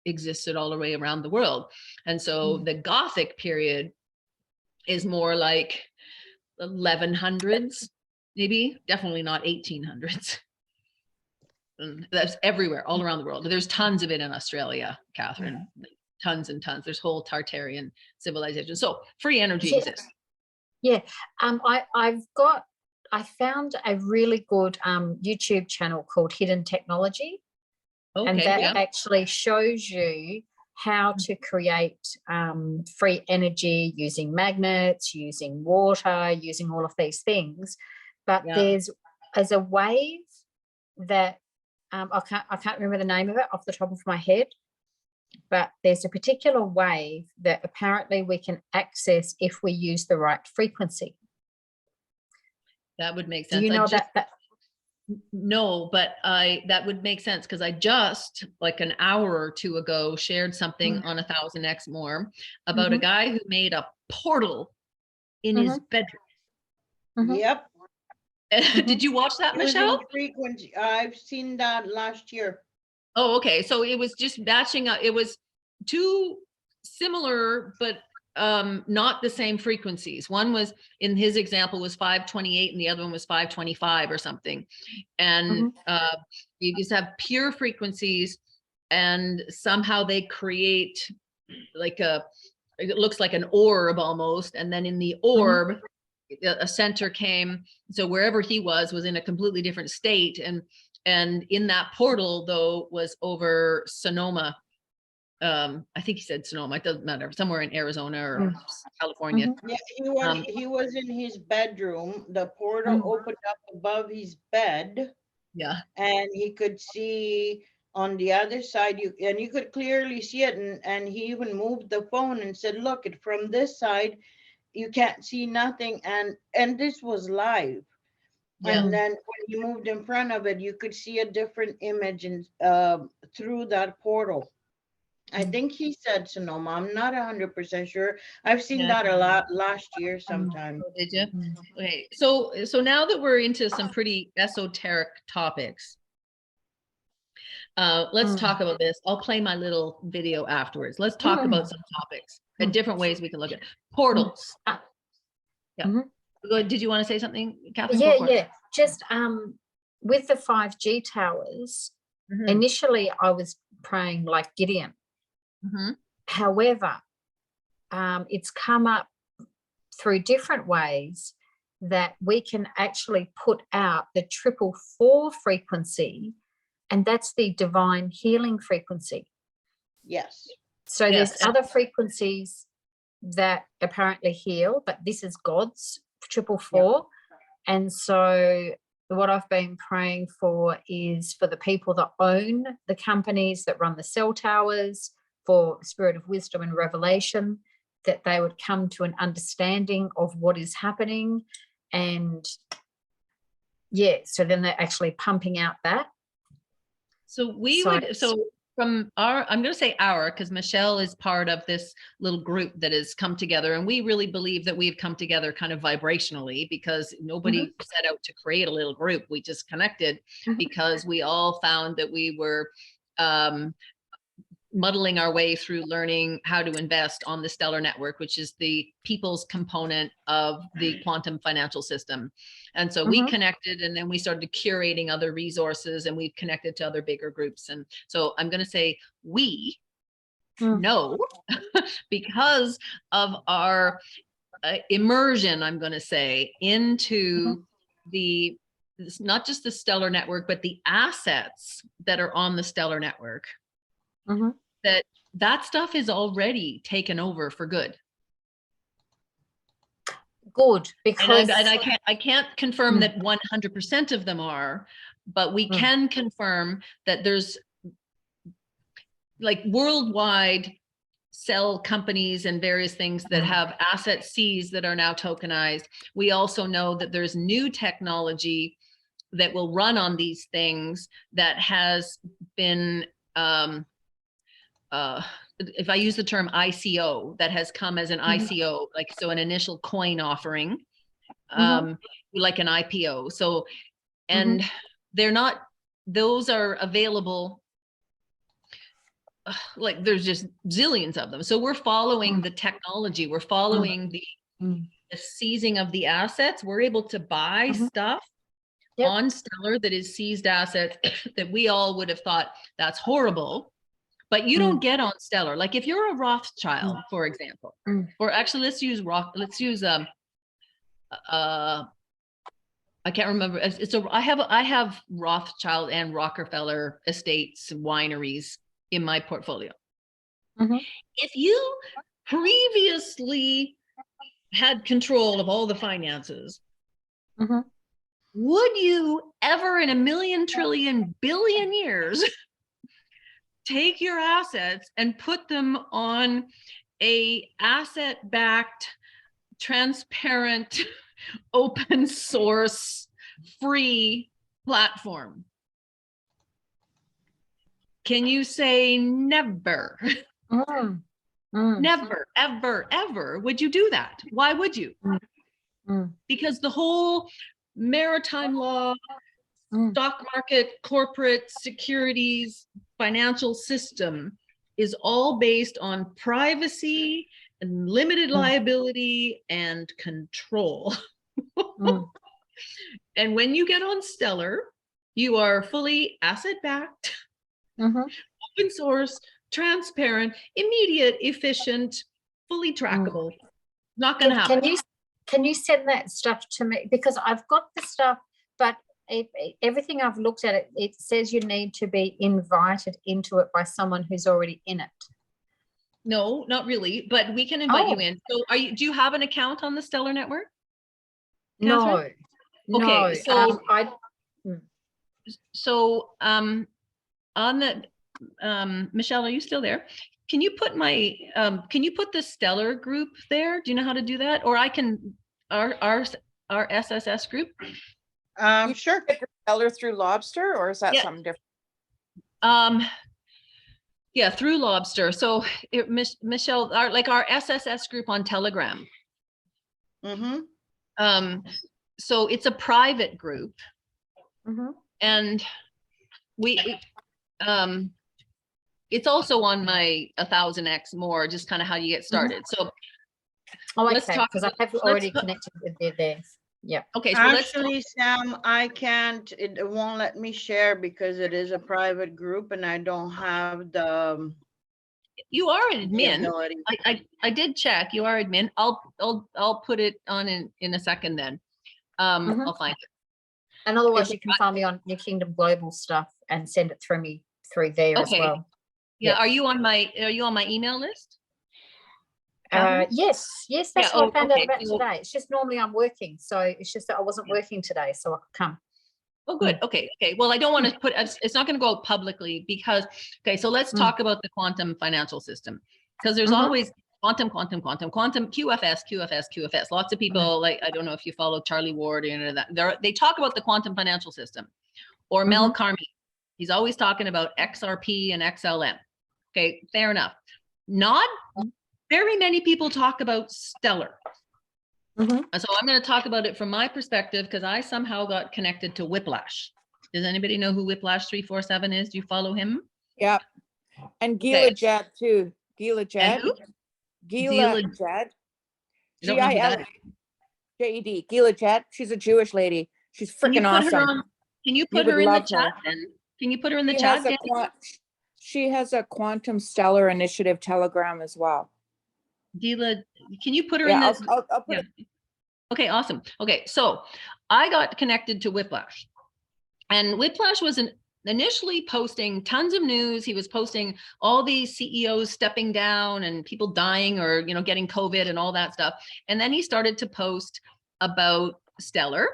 Speaker 1: existed all the way around the world. And so the Gothic period is more like 1100s, maybe, definitely not 1800s. And that's everywhere, all around the world. There's tons of it in Australia, Catherine, tons and tons. There's whole Tartarian civilization. So free energy exists.
Speaker 4: Yeah, I found a really good YouTube channel called Hidden Technology. And
Speaker 1: Okay,
Speaker 4: that
Speaker 1: yeah.
Speaker 4: actually shows you how to create free energy using magnets, using water, using all of these things. But
Speaker 1: Yeah.
Speaker 4: there's a wave that I can't remember the name of it off the top of my head, but there's a particular wave that apparently we can access if we use the right frequency.
Speaker 1: That would make
Speaker 4: Do
Speaker 1: sense.
Speaker 4: you know that?
Speaker 1: No, but that would make sense because I just like an hour or two ago shared something on 1000x more about a guy who made a portal in his bedroom.
Speaker 2: Yep.
Speaker 1: Did you watch that,
Speaker 2: Using
Speaker 1: Michelle?
Speaker 2: frequency. I've seen that last year.
Speaker 1: Oh, okay. So it was just matching up. It was two similar, but not the same frequencies. One was, in his example, was 528 and the other one was 525 or something. And you just have pure frequencies, and somehow they create like it looks like an orb almost. And then in the orb, a center came. So wherever he was in a completely different state. And in that portal, though, was over Sonoma. I think he said Sonoma, it doesn't matter, somewhere in Arizona or California.
Speaker 2: Yeah, he was in his bedroom. The portal opened up above his bed.
Speaker 1: Yeah.
Speaker 2: And he could see on the other side, you could clearly see it. And he even moved the phone and said, look, from this side, you can't see nothing. And this was live.
Speaker 1: Yeah.
Speaker 2: And then when you moved in front of it, you could see a different image through that portal. I think he said Sonoma. I'm not 100% sure. I've seen that a lot last year sometime.
Speaker 1: Oh, did you? Okay. So now that we're into some pretty esoteric topics, let's talk about this. I'll play my little video afterwards. Let's talk about some topics and different ways we can look at portals. Yeah. Go ahead. Did you want to say something, Catherine?
Speaker 4: Yeah. Just with the 5G towers, initially I was praying like Gideon. However, it's come up through different ways that we can actually put out the 444 frequency, and that's the divine healing frequency.
Speaker 2: Yes.
Speaker 4: So there's other frequencies that apparently heal, but this is God's 444. And so what I've been praying for is for the people that own the companies that run the cell towers, for spirit of wisdom and revelation, that they would come to an understanding of what is happening. And so then they're actually pumping out that.
Speaker 1: So from I'm going to say because Michelle is part of this little group that has come together, and we really believe that we've come together kind of vibrationally, because nobody set out to create a little group. We just connected because we all found that we were muddling our way through learning how to invest on the Stellar Network, which is the people's component of the quantum financial system. And so we connected, and then we started curating other resources, and we've connected to other bigger groups. And so I'm going to say we know because of our immersion, I'm going to say, into not just the Stellar Network, but the assets that are on the Stellar Network. That stuff is already taken over for good.
Speaker 4: Good, because
Speaker 1: and I can't confirm that 100% of them are, but we can confirm that there's like worldwide cell companies and various things that have asset Cs that are now tokenized. We also know that there's new technology that will run on these things that has been if I use the term ICO, that has come as an ICO, like, so an initial coin offering, like an IPO. So, and those are available, like there's just zillions of them. So we're following the technology, we're following the seizing of the assets. We're able to buy stuff on Stellar that is seized assets that we all would have thought that's horrible. But you don't get on Stellar. Like if you're a Rothschild, for example, or actually let's use I can't remember. I have Rothschild and Rockefeller estates, wineries in my portfolio.
Speaker 4: Mhm.
Speaker 1: If you previously had control of all the finances,
Speaker 4: Mhm.
Speaker 1: would you ever in a million, trillion, billion years take your assets and put them on a asset-backed, transparent, open source, free platform? Can you say never?
Speaker 4: Mm. Mm.
Speaker 1: Never, ever, ever would you do that? Why would you?
Speaker 4: Mm.
Speaker 1: Because the whole maritime law,
Speaker 4: Mm.
Speaker 1: stock market, corporate securities, financial system is all based on privacy and limited liability and control.
Speaker 4: Mm.
Speaker 1: And when you get on Stellar, you are fully asset backed,
Speaker 4: Mhm.
Speaker 1: open source, transparent, immediate, efficient, fully trackable. Not going to happen.
Speaker 4: Can you send that stuff to me? Because I've got the stuff, but everything I've looked at, it says you need to be invited into it by someone who's already in it.
Speaker 1: No, not really, but we can invite you in. So do you have an account on the Stellar Network, Catherine?
Speaker 4: No.
Speaker 1: Okay, so on the Michelle, are you still there? Can you put the Stellar group there? Do you know how to do that? Or I can our SSS group.
Speaker 2: Sure.
Speaker 5: Stellar through Lobster, or is that something different?
Speaker 1: Yeah, through Lobster. So Michelle, our SSS group on Telegram.
Speaker 2: Mm-hmm.
Speaker 1: So it's a private group.
Speaker 4: Mm-hmm.
Speaker 1: And it's also on my 1000x more, just kind of how you get started. So
Speaker 4: let's talk, because I have already connected with there. Yeah.
Speaker 1: Okay. So
Speaker 2: actually, Sam, I can't, it won't let me share because it is a private group and I don't have the.
Speaker 1: You are an admin. I did check. You are admin. I'll put it on in a second then. I'll find it.
Speaker 4: And otherwise you can find me on New Kingdom Global stuff and send it through there as well.
Speaker 1: Yeah. Are you on my email list?
Speaker 4: Yes, that's what I found out about today. It's just normally I'm working, so it's just that I wasn't working today, so I could come.
Speaker 1: Oh, good. Okay. Well, I don't want to put, it's not going to go out publicly because, so let's talk about the quantum financial system, because there's always quantum, QFS. Lots of people, like, I don't know if you follow Charlie Ward or any of that. They talk about the quantum financial system, or Mel Carmi. He's always talking about XRP and XLM. Okay, fair enough. Not very many people talk about Stellar. So I'm going to talk about it from my perspective because I somehow got connected to Whiplash. Does anybody know who Whiplash 347 is? Do you follow him?
Speaker 5: Yeah. And Gila Jad too. Gila Jad.
Speaker 1: Gila
Speaker 5: Jad. G-I-L-J-E-D. Gila Jad. She's a Jewish lady. She's freaking awesome.
Speaker 1: Can you put her in the chat then? Can you put her in the chat?
Speaker 5: She has a Quantum Stellar Initiative Telegram as well.
Speaker 1: Gila, can you put her in the?
Speaker 5: I'll put it.
Speaker 1: Okay, awesome. Okay, so I got connected to Whiplash, and Whiplash was initially posting tons of news. He was posting all these CEOs stepping down and people dying or getting COVID and all that stuff. And then he started to post about Stellar,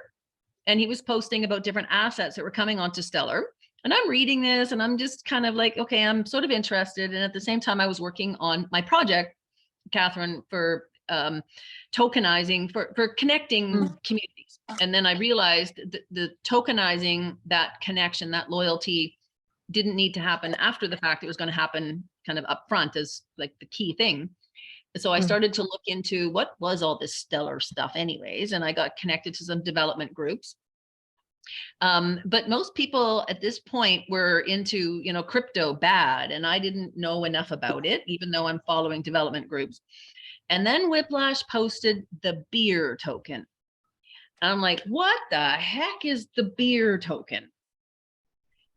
Speaker 1: and he was posting about different assets that were coming onto Stellar. And I'm reading this, and I'm just kind of like, okay, I'm sort of interested. And at the same time, I was working on my project, Catherine, for tokenizing, for connecting communities. And then I realized that the tokenizing, that connection, that loyalty didn't need to happen after the fact. It was going to happen kind of upfront as like the key thing. So I started to look into what was all this Stellar stuff anyways, and I got connected to some development groups. But most people at this point were into, crypto bad, and I didn't know enough about it, even though I'm following development groups. And then Whiplash posted the beer token. And I'm like, what the heck is the beer token?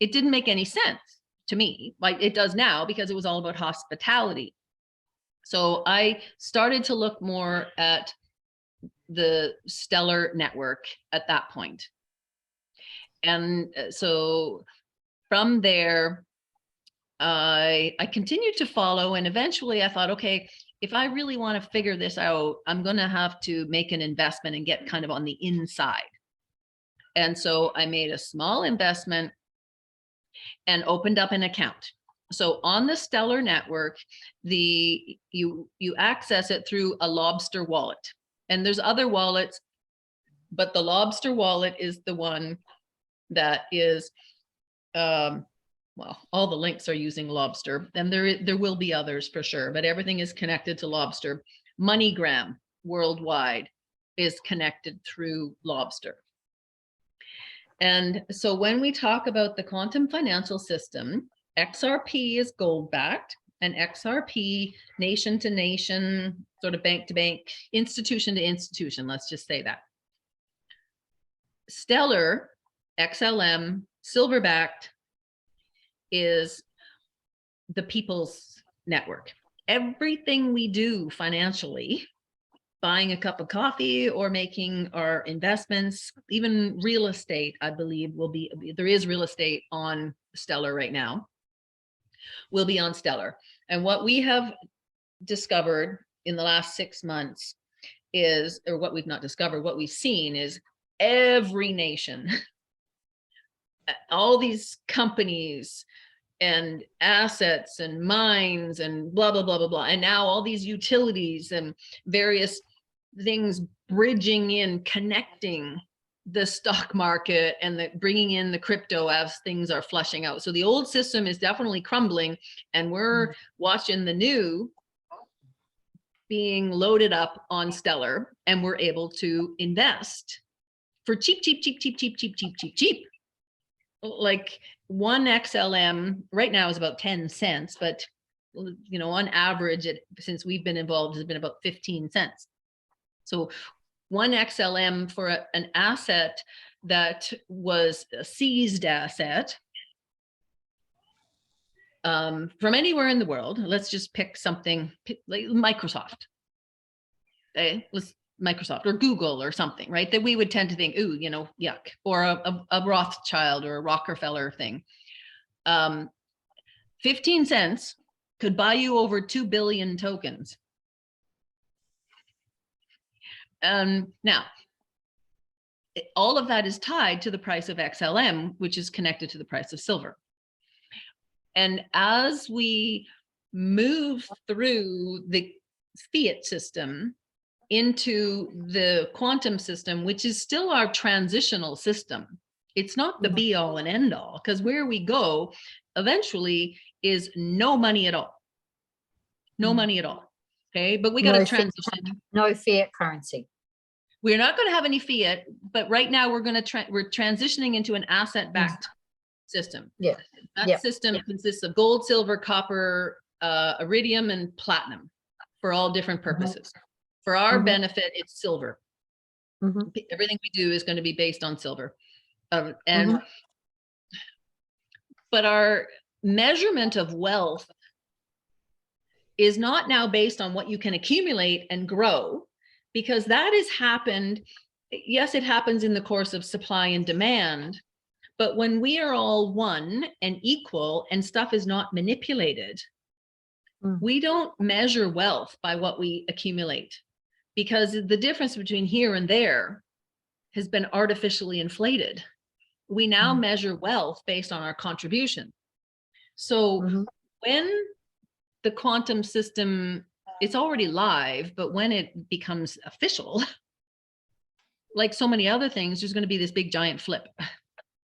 Speaker 1: It didn't make any sense to me. Like it does now, because it was all about hospitality. So I started to look more at the Stellar network at that point. And so from there, I continued to follow, and eventually I thought, okay, if I really want to figure this out, I'm going to have to make an investment and get kind of on the inside. And so I made a small investment and opened up an account. So on the Stellar network, you access it through a Lobster wallet. And there's other wallets, but the Lobster wallet is the one that is well, all the links are using Lobster, and there will be others for sure, but everything is connected to Lobster. MoneyGram worldwide is connected through Lobster. And so when we talk about the quantum financial system, XRP is gold backed, and XRP nation to nation, sort of bank to bank, institution to institution, let's just say that. Stellar, XLM, silver backed, is the people's network. Everything we do financially, buying a cup of coffee or making our investments, even real estate, I believe there is real estate on Stellar right now, will be on Stellar. And what we have discovered in the last 6 months is, or what we've not discovered, what we've seen is every nation, all these companies and assets and mines and blah, blah, blah, blah, blah. And now all these utilities and various things bridging in, connecting the stock market and bringing in the crypto as things are flushing out. So the old system is definitely crumbling, and we're watching the new being loaded up on Stellar, and we're able to invest for cheap, cheap, cheap, cheap, cheap, cheap, cheap, cheap, cheap. Like one XLM right now is about 10 cents, but you know, on average, since we've been involved, has been about 15 cents. So one XLM for an asset that was a seized asset from anywhere in the world. Let's just pick something like Microsoft. Okay, Microsoft or Google or something, right? That we would tend to think, ooh, you know, yuck, or a Rothschild or a Rockefeller thing. 15 cents could buy you over 2 billion tokens. Now, all of that is tied to the price of XLM, which is connected to the price of silver. And as we move through the fiat system into the quantum system, which is still our transitional system, it's not the be all and end all, because where we go eventually is no money at all. No money at all. Okay, but we got to transition.
Speaker 4: No fiat currency.
Speaker 1: We're not going to have any fiat, but right now we're transitioning into an asset-backed system.
Speaker 4: Yeah.
Speaker 1: That system consists of gold, silver, copper, iridium, and platinum for all different purposes. For our benefit, it's silver. Everything we do is going to be based on silver. But our measurement of wealth is not now based on what you can accumulate and grow, because that has happened. Yes, it happens in the course of supply and demand, but when we are all one and equal and stuff is not manipulated, we don't measure wealth by what we accumulate, because the difference between here and there has been artificially inflated. We now measure wealth based on our contribution. So when the quantum system, it's already live, but when it becomes official, like so many other things, there's going to be this big giant flip,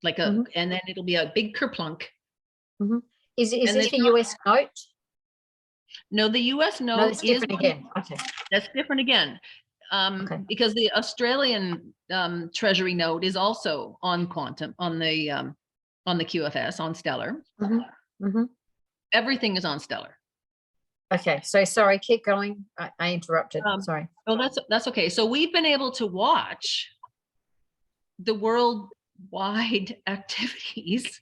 Speaker 1: like and then it'll be a big kerplunk.
Speaker 4: Is this the US note?
Speaker 1: No, the US note
Speaker 4: No, it's different again. Okay.
Speaker 1: That's different again. Because the Australian Treasury note is also on quantum, on the QFS, on Stellar. Everything is on Stellar.
Speaker 4: Okay, so sorry, keep going. I interrupted. Sorry.
Speaker 1: Oh, that's okay. So we've been able to watch the worldwide activities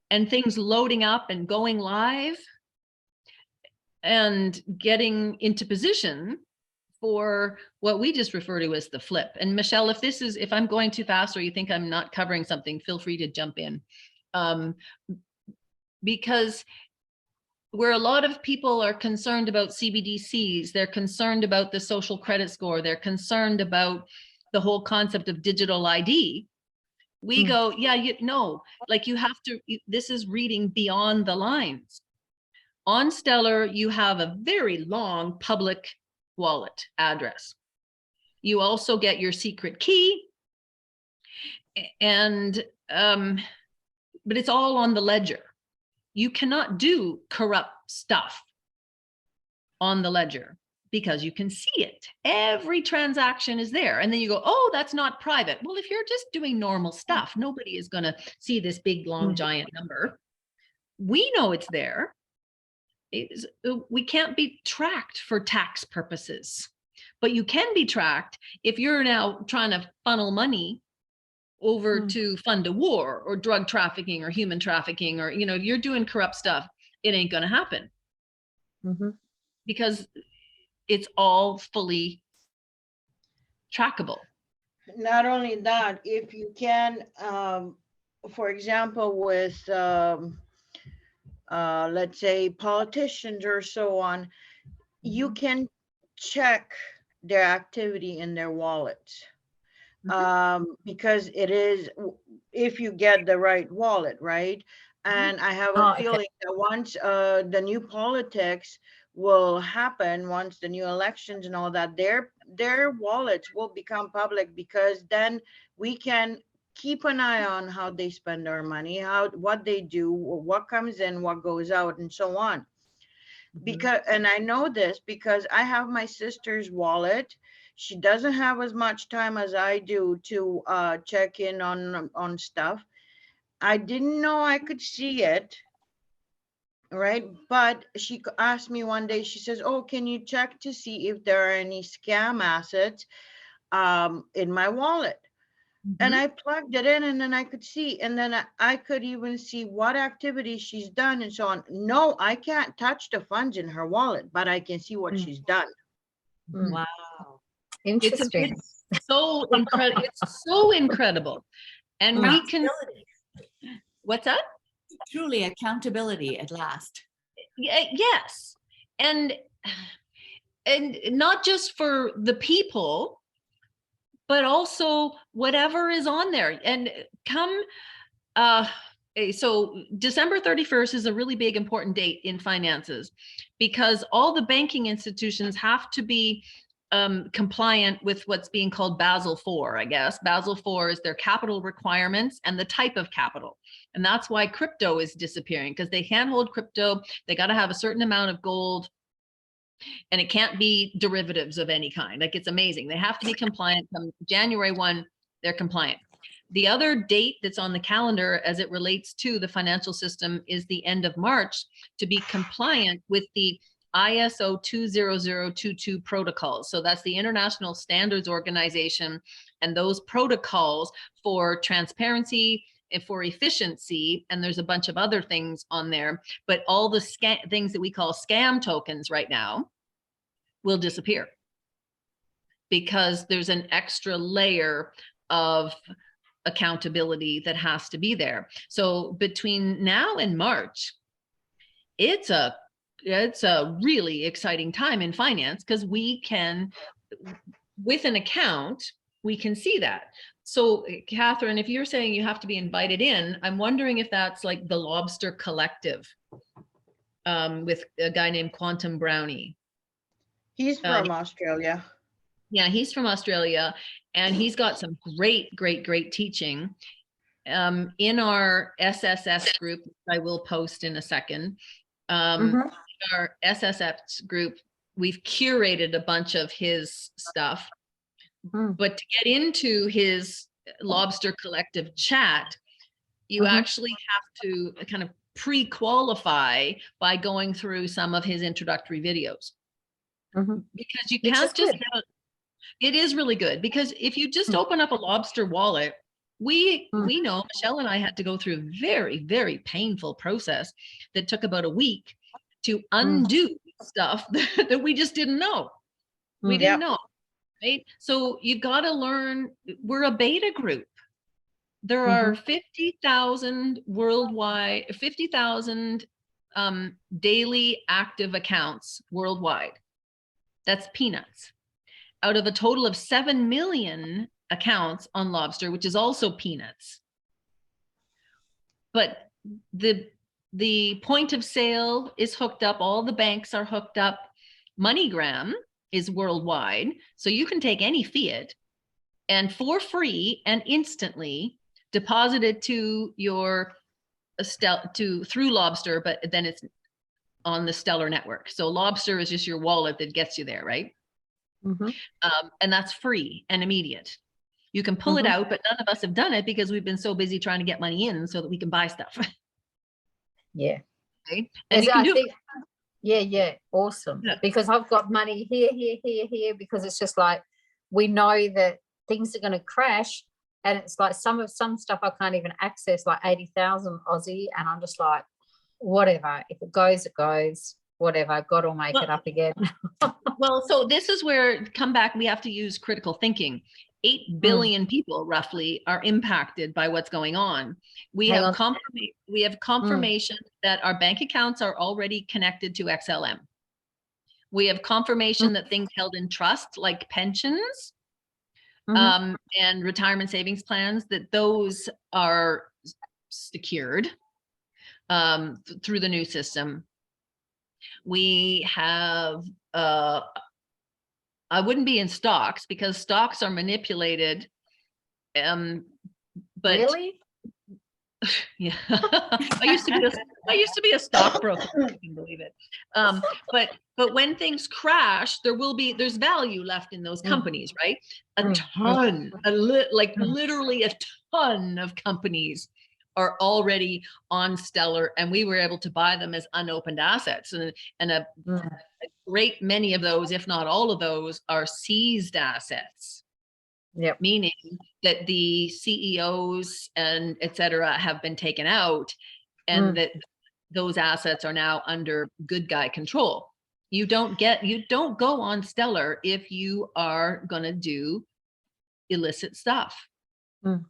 Speaker 1: and things loading up and going live and getting into position for what we just refer to as the flip. And Michelle, if I'm going too fast or you think I'm not covering something, feel free to jump in. Because where a lot of people are concerned about CBDCs, they're concerned about the social credit score, they're concerned about the whole concept of digital ID. We go, yeah, like you have to, this is reading beyond the lines. On Stellar, you have a very long public wallet address. You also get your secret key, and but it's all on the ledger. You cannot do corrupt stuff on the ledger because you can see it. Every transaction is there. And then you go, oh, that's not private. Well, if you're just doing normal stuff, nobody is going to see this big, long, giant number. We know it's there. We can't be tracked for tax purposes, but you can be tracked if you're now trying to funnel money over to fund a war or drug trafficking or human trafficking, or, you're doing corrupt stuff. It ain't going to happen because it's all fully trackable.
Speaker 2: Not only that, if you can, for example, with, let's say politicians or so on, you can check their activity in their wallets. Because it is, if you get the right wallet, right? And I have a feeling that once the new politics will happen, once the new elections and all that, their wallets will become public, because then we can keep an eye on how they spend our money, what they do, what comes in, what goes out, and so on. Because, and I know this because I have my sister's wallet. She doesn't have as much time as I do to check in on stuff. I didn't know I could see it, right? But she asked me one day, she says, oh, can you check to see if there are any scam assets in my wallet? And I plugged it in, and then I could see, and then I could even see what activity she's done and so on. No, I can't touch the funds in her wallet, but I can see what she's done.
Speaker 3: Wow.
Speaker 4: Interesting.
Speaker 1: It's so incredible. It's so incredible. And we can, what's that?
Speaker 3: Truly accountability at last.
Speaker 1: Yes. And not just for the people, but also whatever is on there. And so December 31st is a really big, important date in finances, because all the banking institutions have to be compliant with what's being called Basel IV, I guess. Basel IV is their capital requirements and the type of capital. And that's why crypto is disappearing, because they can't hold crypto. They got to have a certain amount of gold, and it can't be derivatives of any kind. Like, it's amazing. They have to be compliant. From January 1, they're compliant. The other date that's on the calendar as it relates to the financial system is the end of March, to be compliant with the ISO 20022 protocols. So that's the International Standards Organization, and those protocols for transparency and for efficiency. And there's a bunch of other things on there, but all the things that we call scam tokens right now will disappear, because there's an extra layer of accountability that has to be there. So between now and March, it's a really exciting time in finance, because we can, with an account, we can see that. So Catherine, if you're saying you have to be invited in, I'm wondering if that's like the Lobster Collective with a guy named Quantum Brownie.
Speaker 2: He's from Australia.
Speaker 1: Yeah, he's from Australia, and he's got some great teaching in our SSS group, which I will post in a second. Our SSS group, we've curated a bunch of his stuff, but to get into his Lobster Collective chat, you actually have to kind of pre-qualify by going through some of his introductory videos, because you can't just get it is really good, because if you just open up a Lobster wallet, we know Michelle and I had to go through a very, very painful process that took about a week to undo stuff that we just didn't know. We
Speaker 4: Mm.
Speaker 1: didn't know, right? So you got to learn, we're a beta group. There are 50,000 worldwide, 50,000 daily active accounts worldwide. That's peanuts. Out of a total of 7 million accounts on Lobster, which is also peanuts. But the point of sale is hooked up. All the banks are hooked up. MoneyGram is worldwide. So you can take any fiat and for free and instantly deposit it to your through Lobster, but then it's on the Stellar network. So Lobster is just your wallet that gets you there, right? And that's free and immediate. You can pull it out, but none of us have done it because we've been so busy trying to get money in so that we can buy stuff.
Speaker 4: Yeah.
Speaker 1: Right? And you can do
Speaker 4: yeah, awesome.
Speaker 1: Yeah.
Speaker 4: Because I've got money here, because it's just like, we know that things are going to crash, and it's like some stuff I can't even access, like 80,000 Aussie, and I'm just like, whatever, if it goes, it goes, whatever, God will make it up again.
Speaker 1: Well, so this is where, come back, we have to use critical thinking. 8 billion people roughly are impacted by what's going on. We have confirmation that our bank accounts are already connected to XLM. We have confirmation that things held in trust, like pensions and retirement savings plans, that those are secured through the new system. We have, I wouldn't be in stocks because stocks are manipulated. But
Speaker 4: really?
Speaker 1: Yeah, I used to be a stockbroker. I can believe it. But when things crash, there's value left in those companies, right? A ton, literally a ton of companies are already on Stellar, and we were able to buy them as unopened assets, and a great many of those, if not all of those, are seized assets.
Speaker 4: Yep.
Speaker 1: Meaning that the CEOs and et cetera have been taken out, and that those assets are now under good guy control. You don't go on Stellar if you are going to do illicit stuff.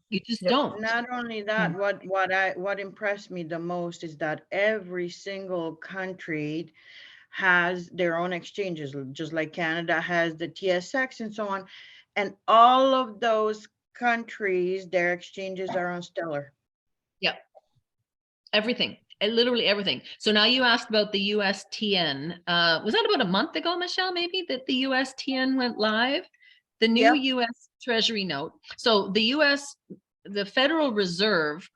Speaker 1: You just don't.
Speaker 2: Not only that, what impressed me the most is that every single country has their own exchanges, just like Canada has the TSX and so on. And all of those countries, their exchanges are on Stellar.
Speaker 1: Yeah. Everything. Literally everything. So now you asked about the USTN. Was that about a month ago, Michelle, maybe, that the USTN went live? The new US Treasury note. So the Federal Reserve,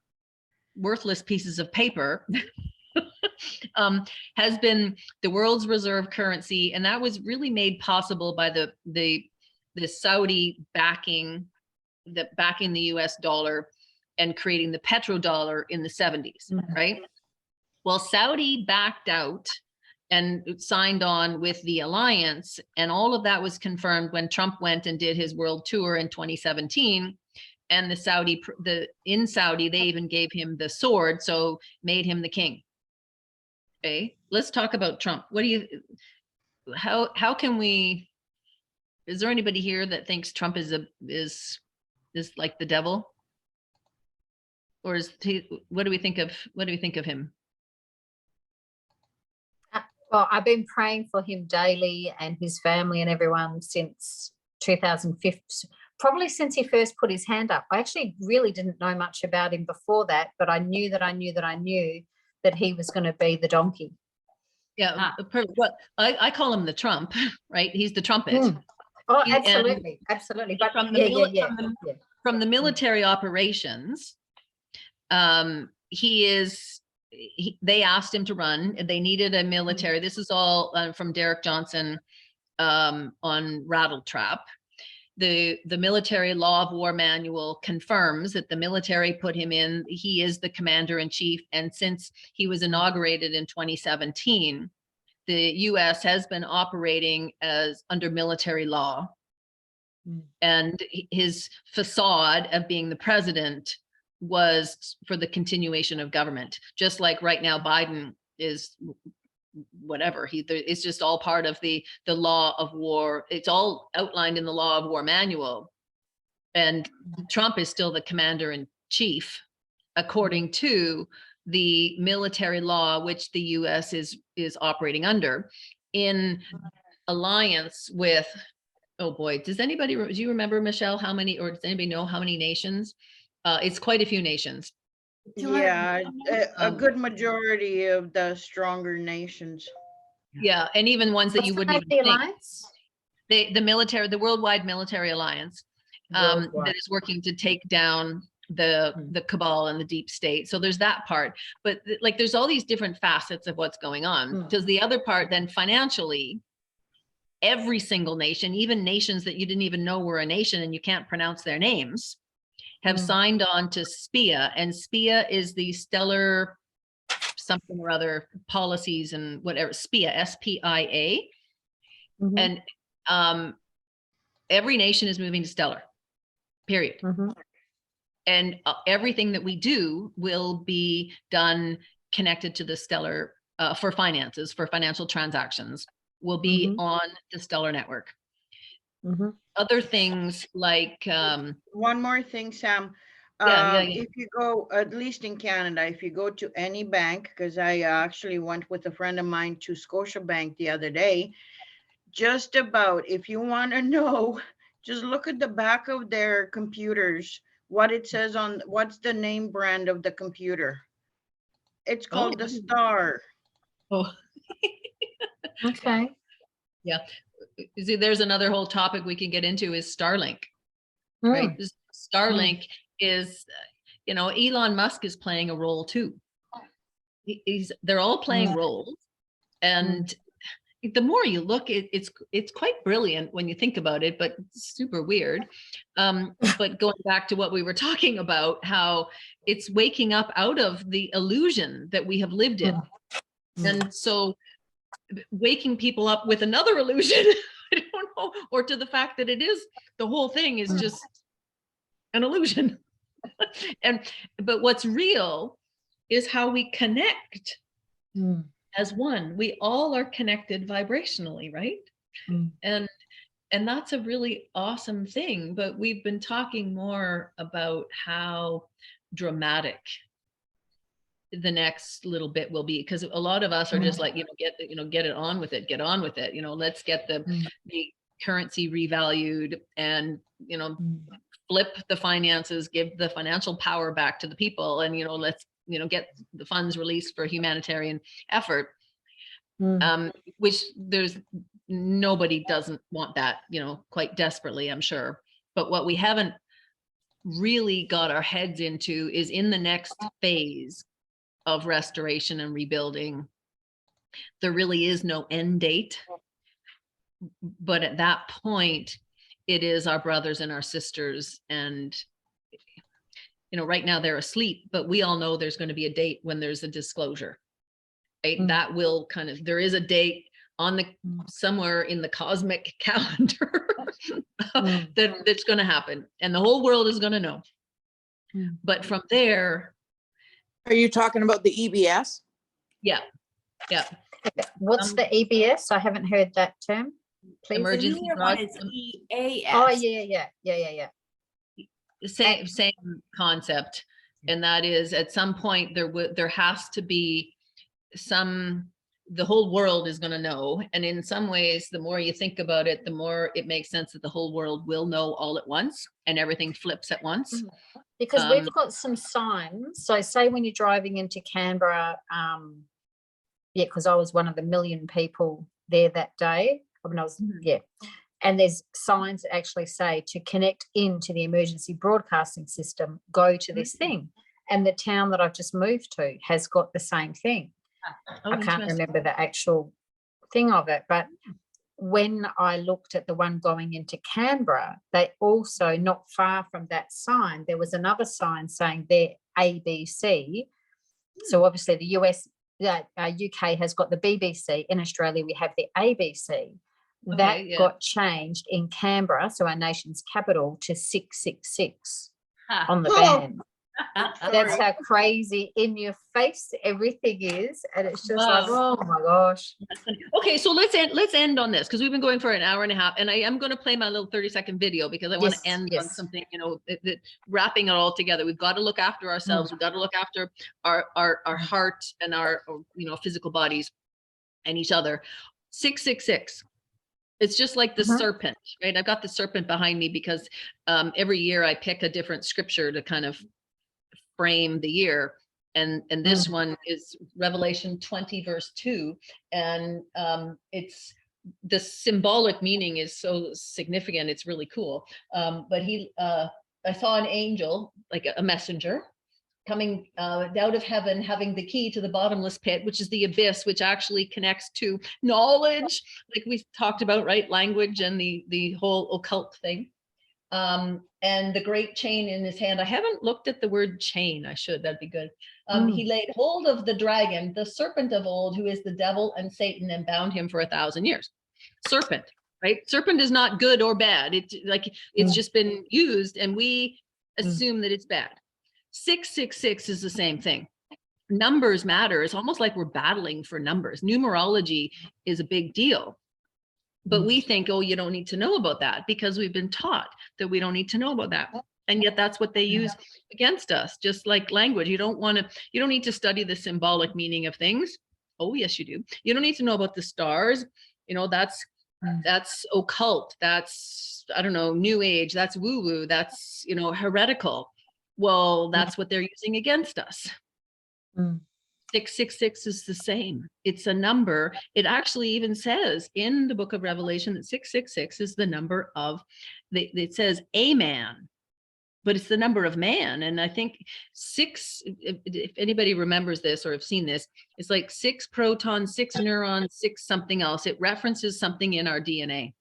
Speaker 1: worthless pieces of paper, has been the world's reserve currency. And that was really made possible by the Saudi backing the US dollar and creating the petrodollar in the 70s, right? Well, Saudi backed out and signed on with the alliance, and all of that was confirmed when Trump went and did his world tour in 2017. And in Saudi, they even gave him the sword, so made him the king. Okay, let's talk about Trump. How can we? Is there anybody here that thinks Trump is like the devil, or what do we think of him?
Speaker 4: Well, I've been praying for him daily and his family and everyone since 2015, probably since he first put his hand up. I actually really didn't know much about him before that, but I knew that he was going to be the donkey.
Speaker 1: Yeah, well, I call him the Trump, right? He's the trumpet.
Speaker 4: Oh, absolutely, absolutely. But
Speaker 1: from the military operations, they asked him to run. They needed a military. This is all from Derek Johnson on Rattletrap. The military law of war manual confirms that the military put him in. He is the commander in chief. And since he was inaugurated in 2017, the US has been operating as under military law. And his facade of being the president was for the continuation of government. Just like right now, Biden whatever. It's just all part of the law of war. It's all outlined in the law of war manual. And Trump is still the commander in chief, according to the military law, which the US is operating under, in alliance with, oh boy, do you remember, Michelle, how many, or does anybody know how many nations? It's quite a few nations.
Speaker 2: Yeah, a good majority of the stronger nations.
Speaker 1: Yeah, and even ones that you wouldn't even
Speaker 4: the
Speaker 1: think.
Speaker 4: alliance?
Speaker 1: The Worldwide Military Alliance, that is working to take down the cabal and the deep state. So there's that part, but like there's all these different facets of what's going on. Because the other part, then financially, every single nation, even nations that you didn't even know were a nation and you can't pronounce their names, have signed on to SPIA, and SPIA is the stellar something or other policies and whatever, SPIA, SPIA. And every nation is moving to stellar, period. And everything that we do will be done connected to the stellar for finances, for financial transactions, will be on the stellar network. Other things like
Speaker 2: one more thing, Sam. If you go, at least in Canada, if you go to any bank, because I actually went with a friend of mine to Scotiabank the other day, just about, if you want to know, just look at the back of their computers, what it says on, what's the name brand of the computer. It's called the Star.
Speaker 1: Oh,
Speaker 4: okay.
Speaker 1: Yeah. See, there's another whole topic we can get into is Starlink, right? Starlink is, you know, Elon Musk is playing a role too. They're all playing roles, and the more you look, it's quite brilliant when you think about it, but super weird. But going back to what we were talking about, how it's waking up out of the illusion that we have lived in. And so waking people up with another illusion, I don't know, or to the fact that it is, the whole thing is just an illusion. But what's real is how we connect as one. We all are connected vibrationally, right? And that's a really awesome thing. But we've been talking more about how dramatic the next little bit will be, because a lot of us are just like, get it on with it, let's get the currency revalued and, flip the finances, give the financial power back to the people, and, let's, get the funds released for humanitarian effort, which nobody doesn't want that, quite desperately, I'm sure. But what we haven't really got our heads into is in the next phase of restoration and rebuilding, there really is no end date. But at that point, it is our brothers and our sisters. And, right now they're asleep, but we all know there's going to be a date when there's a disclosure, right? That will there is a date on the somewhere in the cosmic calendar that's going to happen, and the whole world is going to know. But from there,
Speaker 5: are you talking about the EBS?
Speaker 1: Yeah.
Speaker 4: What's the EBS? I haven't heard that term. Please.
Speaker 1: Emergency broadcast.
Speaker 3: EAS.
Speaker 4: Oh, yeah.
Speaker 1: Same concept, and that is at some point there has to be the whole world is going to know, and in some ways, the more you think about it, the more it makes sense that the whole world will know all at once, and everything flips at once.
Speaker 4: Because we've got some signs. So say when you're driving into Canberra, because I was one of the 1 million people there that day. When I was, and there's signs that actually say to connect into the emergency broadcasting system, go to this thing. And the town that I've just moved to has got the same thing. I can't remember the actual thing of it, but when I looked at the one going into Canberra, they also, not far from that sign, there was another sign saying they're ABC. So obviously the UK has got the BBC. In Australia, we have the ABC. That got changed in Canberra, so our nation's capital, to 666 on the band. That's
Speaker 2: Sorry.
Speaker 4: how crazy in your face everything is. And it's just like,
Speaker 1: Wow.
Speaker 4: oh my gosh.
Speaker 1: Okay, so let's end on this because we've been going for an hour and a half, and I am going to play my little 30-second video because I want
Speaker 4: Yes,
Speaker 1: to end on
Speaker 4: yes.
Speaker 1: something, wrapping it all together. We've got to look after ourselves. We've got to look after our heart and our physical bodies and each other. 666. It's just like the serpent, right? I've got the serpent behind me because every year I pick a different scripture to kind of frame the year. And this one is Revelation 20, verse 2. And it's the symbolic meaning is so significant. It's really cool. But I saw an angel, like a messenger, coming out of heaven, having the key to the bottomless pit, which is the abyss, which actually connects to knowledge, like we talked about, right? Language and the whole occult thing. And the great chain in his hand. I haven't looked at the word chain. I should, that'd be good. He laid hold of the dragon, the serpent of old, who is the devil and Satan, and bound him for 1,000 years. Serpent, right? Serpent is not good or bad. It's just been used and we assume that it's bad. 666 is the same thing. Numbers matter. It's almost like we're battling for numbers. Numerology is a big deal. But we think, oh, you don't need to know about that because we've been taught that we don't need to know about that. And yet that's what they use against us, just like language. You don't need to study the symbolic meaning of things. Oh, yes, you do. You don't need to know about the stars. That's occult. That's, I don't know, new age. That's woo-woo. That's, heretical. Well, that's what they're using against us. 666 is the same. It's a number. It actually even says in the book of Revelation that 666 is the number of, it says a man, but it's the number of man. And I think 6, if anybody remembers this or have seen this, it's like 6 protons, 6 neurons, 6 something else. It references something in our DNA.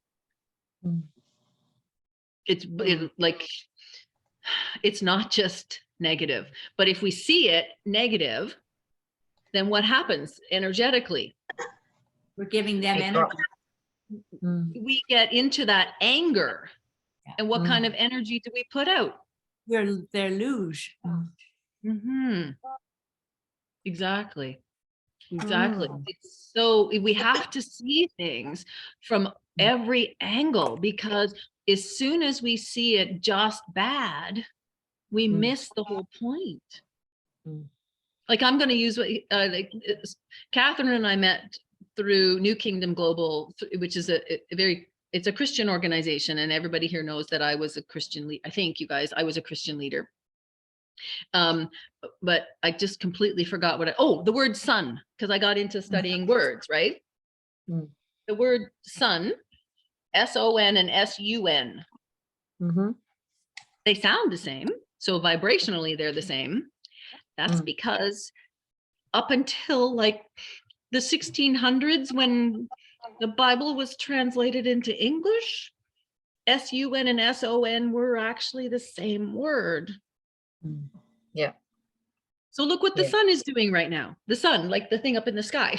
Speaker 1: It's not just negative, but if we see it negative, then what happens energetically?
Speaker 3: We're giving them energy.
Speaker 1: We get into that anger. And what kind of energy do we put out?
Speaker 3: Their luge.
Speaker 1: Exactly. So we have to see things from every angle, because as soon as we see it just bad, we miss the whole point. Like I'm going to use what Catherine and I met through New Kingdom Global, which is it's a Christian organization, and everybody here knows that I was a Christian leader. I think you guys, I was a Christian leader. But I just completely forgot the word sun, because I got into studying words, right? The word sun, S-O-N and S-U-N. They sound the same. So vibrationally, they're the same. That's because up until like the 1600s, when the Bible was translated into English, S-U-N and S-O-N were actually the same word.
Speaker 4: Yeah.
Speaker 1: So look what the sun is doing right now. The sun, like the thing up in the sky.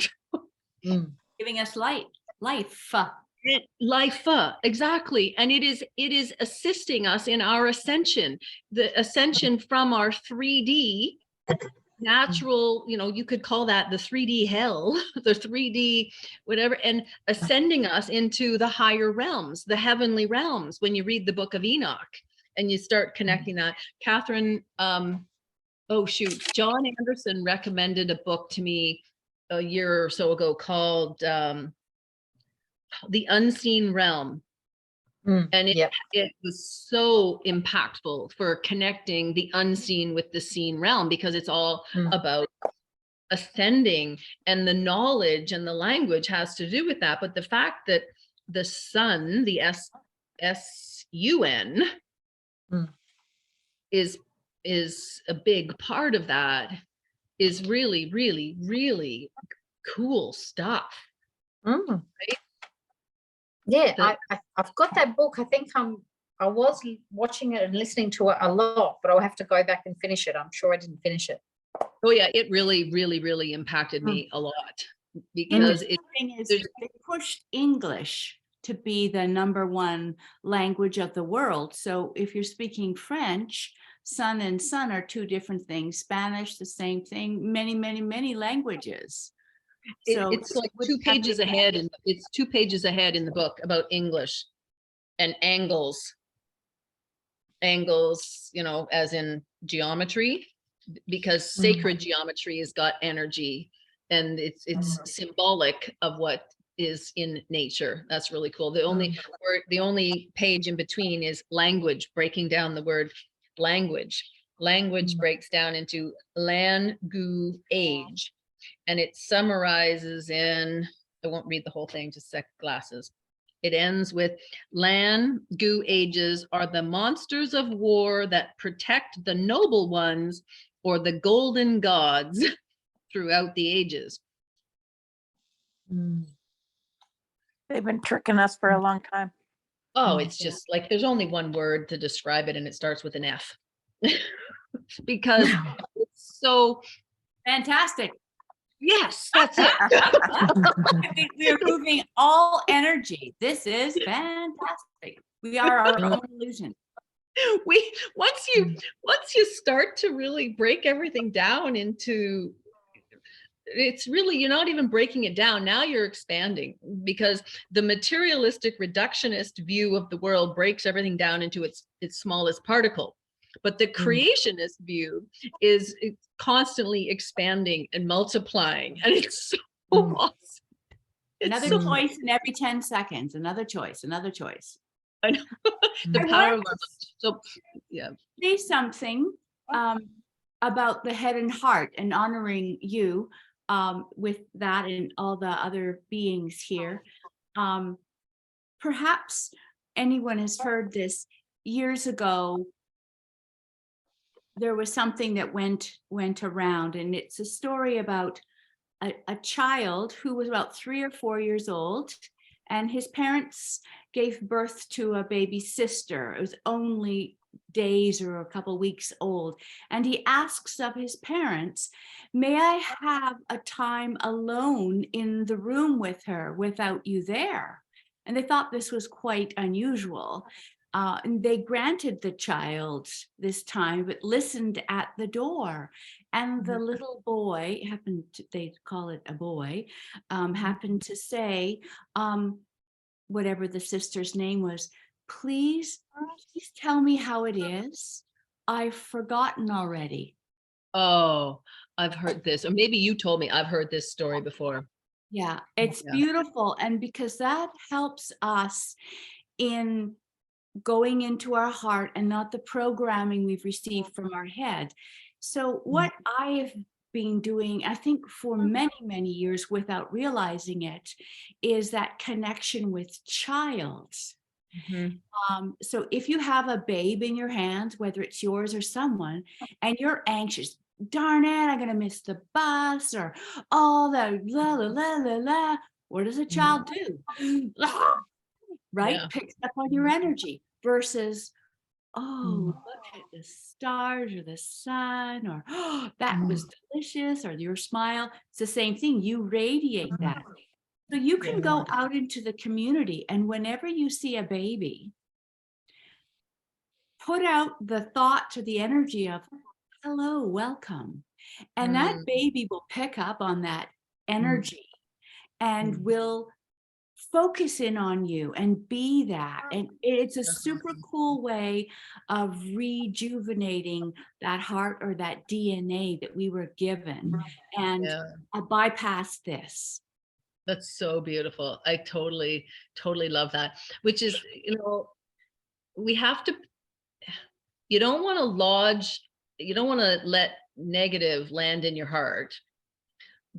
Speaker 3: Giving us life.
Speaker 1: Life, exactly. And it is assisting us in our ascension, the ascension from our 3D natural, you could call that the 3D hell, the 3D whatever, and ascending us into the higher realms, the heavenly realms. When you read the book of Enoch and you start connecting that, Catherine, John Anderson recommended a book to me a year or so ago called The Unseen Realm. And it was so impactful for connecting the unseen with the seen realm, because it's all about ascending, and the knowledge and the language has to do with that. But the fact that the sun, the S-U-N, is a big part of that, is really, really, really cool stuff. Right?
Speaker 4: Yeah, I've got that book. I think I was watching it and listening to it a lot, but I'll have to go back and finish it. I'm sure I didn't finish it.
Speaker 1: Oh yeah, it really, really, really impacted me a lot, because
Speaker 3: they pushed English to be the #1 language of the world. So if you're speaking French, sun and sun are two different things. Spanish, the same thing, many, many, many languages. So
Speaker 1: It's like
Speaker 3: would
Speaker 1: 2
Speaker 3: have to
Speaker 1: pages
Speaker 3: be-
Speaker 1: ahead, and it's 2 pages ahead in the book about English and angles. Angles, you know, as in geometry, because sacred geometry has got energy, and it's symbolic of what is in nature. That's really cool. The only word, the only page in between is language, breaking down the word language. Language breaks down into language, and it summarizes in, I won't read the whole thing, just sec glasses. It ends with languages are the monsters of war that protect the noble ones or the golden gods throughout the ages.
Speaker 5: They've been tricking us for a long time.
Speaker 1: Oh, it's just like, there's only one word to describe it, and it starts with an F. Because it's so,
Speaker 3: Fantastic.
Speaker 1: yes, that's it.
Speaker 3: We are moving all energy. This is fantastic. We are our own illusion.
Speaker 1: Once you start to really break everything down into, it's really, you're not even breaking it down. Now you're expanding, because the materialistic reductionist view of the world breaks everything down into its smallest particle. But the creationist view is constantly expanding and multiplying. And it's so awesome.
Speaker 3: Another choice in every 10 seconds. Another choice, another choice.
Speaker 1: I know. The
Speaker 3: I
Speaker 1: power
Speaker 3: want
Speaker 1: of our, so yeah.
Speaker 3: Say something about the head and heart and honoring you with that and all the other beings here. Perhaps anyone has heard this. Years ago, there was something that went around, and it's a story about a child who was about 3 or 4 years old, and his parents gave birth to a baby sister. It was only days or a couple weeks old, and he asks of his parents, "May I have a time alone in the room with her without you there?" And they thought this was quite unusual. And they granted the child this time, but listened at the door. And the little boy happened to, they call it a boy, happened to say, whatever the sister's name was, please tell me how it is. I've forgotten already.
Speaker 1: Oh, I've heard this, or maybe you told me. I've heard this story before.
Speaker 3: Yeah, it's
Speaker 1: Yeah.
Speaker 3: beautiful. And because that helps us in going into our heart and not the programming we've received from our head. So what I've been doing, I think for many, many years without realizing it, is that connection with child. So if you have a babe in your hands, whether it's yours or someone, and you're anxious, darn it, I'm gonna miss the bus, or all the la la la la la, what does a child do? Right?
Speaker 1: Yeah.
Speaker 3: Picks up on your energy versus, oh, look at the stars or the sun, or oh, that was delicious, or your smile. It's the same thing. You radiate that. So you can go out into the community, and whenever you see a baby, put out the thought or the energy of, hello, welcome. And that baby will pick up on that energy and will focus in on you and be that. And it's a super cool way of rejuvenating that heart or that DNA that we were given, and bypass this.
Speaker 1: That's so beautiful. I totally love that. Which is, you know, we have to, you don't want to lodge, you don't want to let negative land in your heart.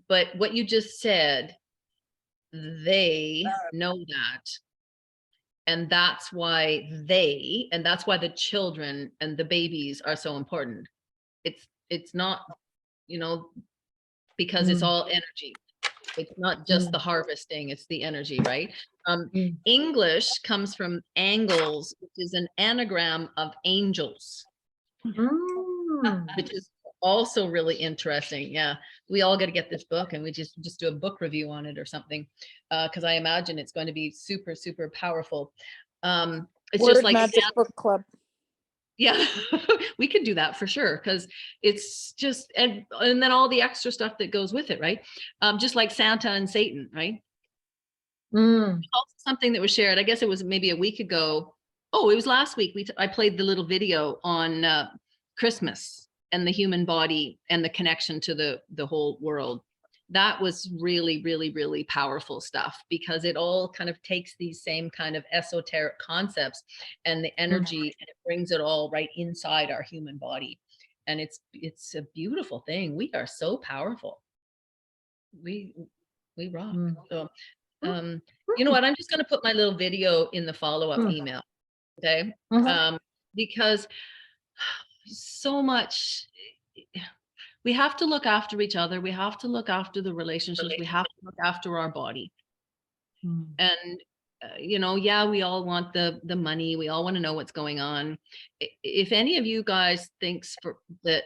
Speaker 1: But what you just said, they know that. And that's why that's why the children and the babies are so important. It's not, you know, because it's all energy. It's not just the harvesting, it's the energy, right? English comes from angles, which is an anagram of angels, which is also really interesting. Yeah, we all got to get this book, and we just do a book review on it or something, because I imagine it's going to be super, super powerful. It's
Speaker 5: Word
Speaker 1: just like
Speaker 5: Magic Book Club.
Speaker 1: Yeah, we could do that for sure, because it's just, and then all the extra stuff that goes with it, right? Just like Santa and Satan, right? Also something that was shared, I guess it was maybe a week ago. Oh, it was last week. I played the little video on Christmas and the human body and the connection to the whole world. That was really, really, really powerful stuff, because it all kind of takes these same kind of esoteric concepts and the energy, and it brings it all right inside our human body. And it's a beautiful thing. We are so powerful. We rock. So, you know what? I'm just going to put my little video in the follow-up email. Okay. Because so much, we have to look after each other. We have to look after the relationships. We have to look after our body. And, you know, yeah, we all want the money. We all want to know what's going on. If any of you guys thinks that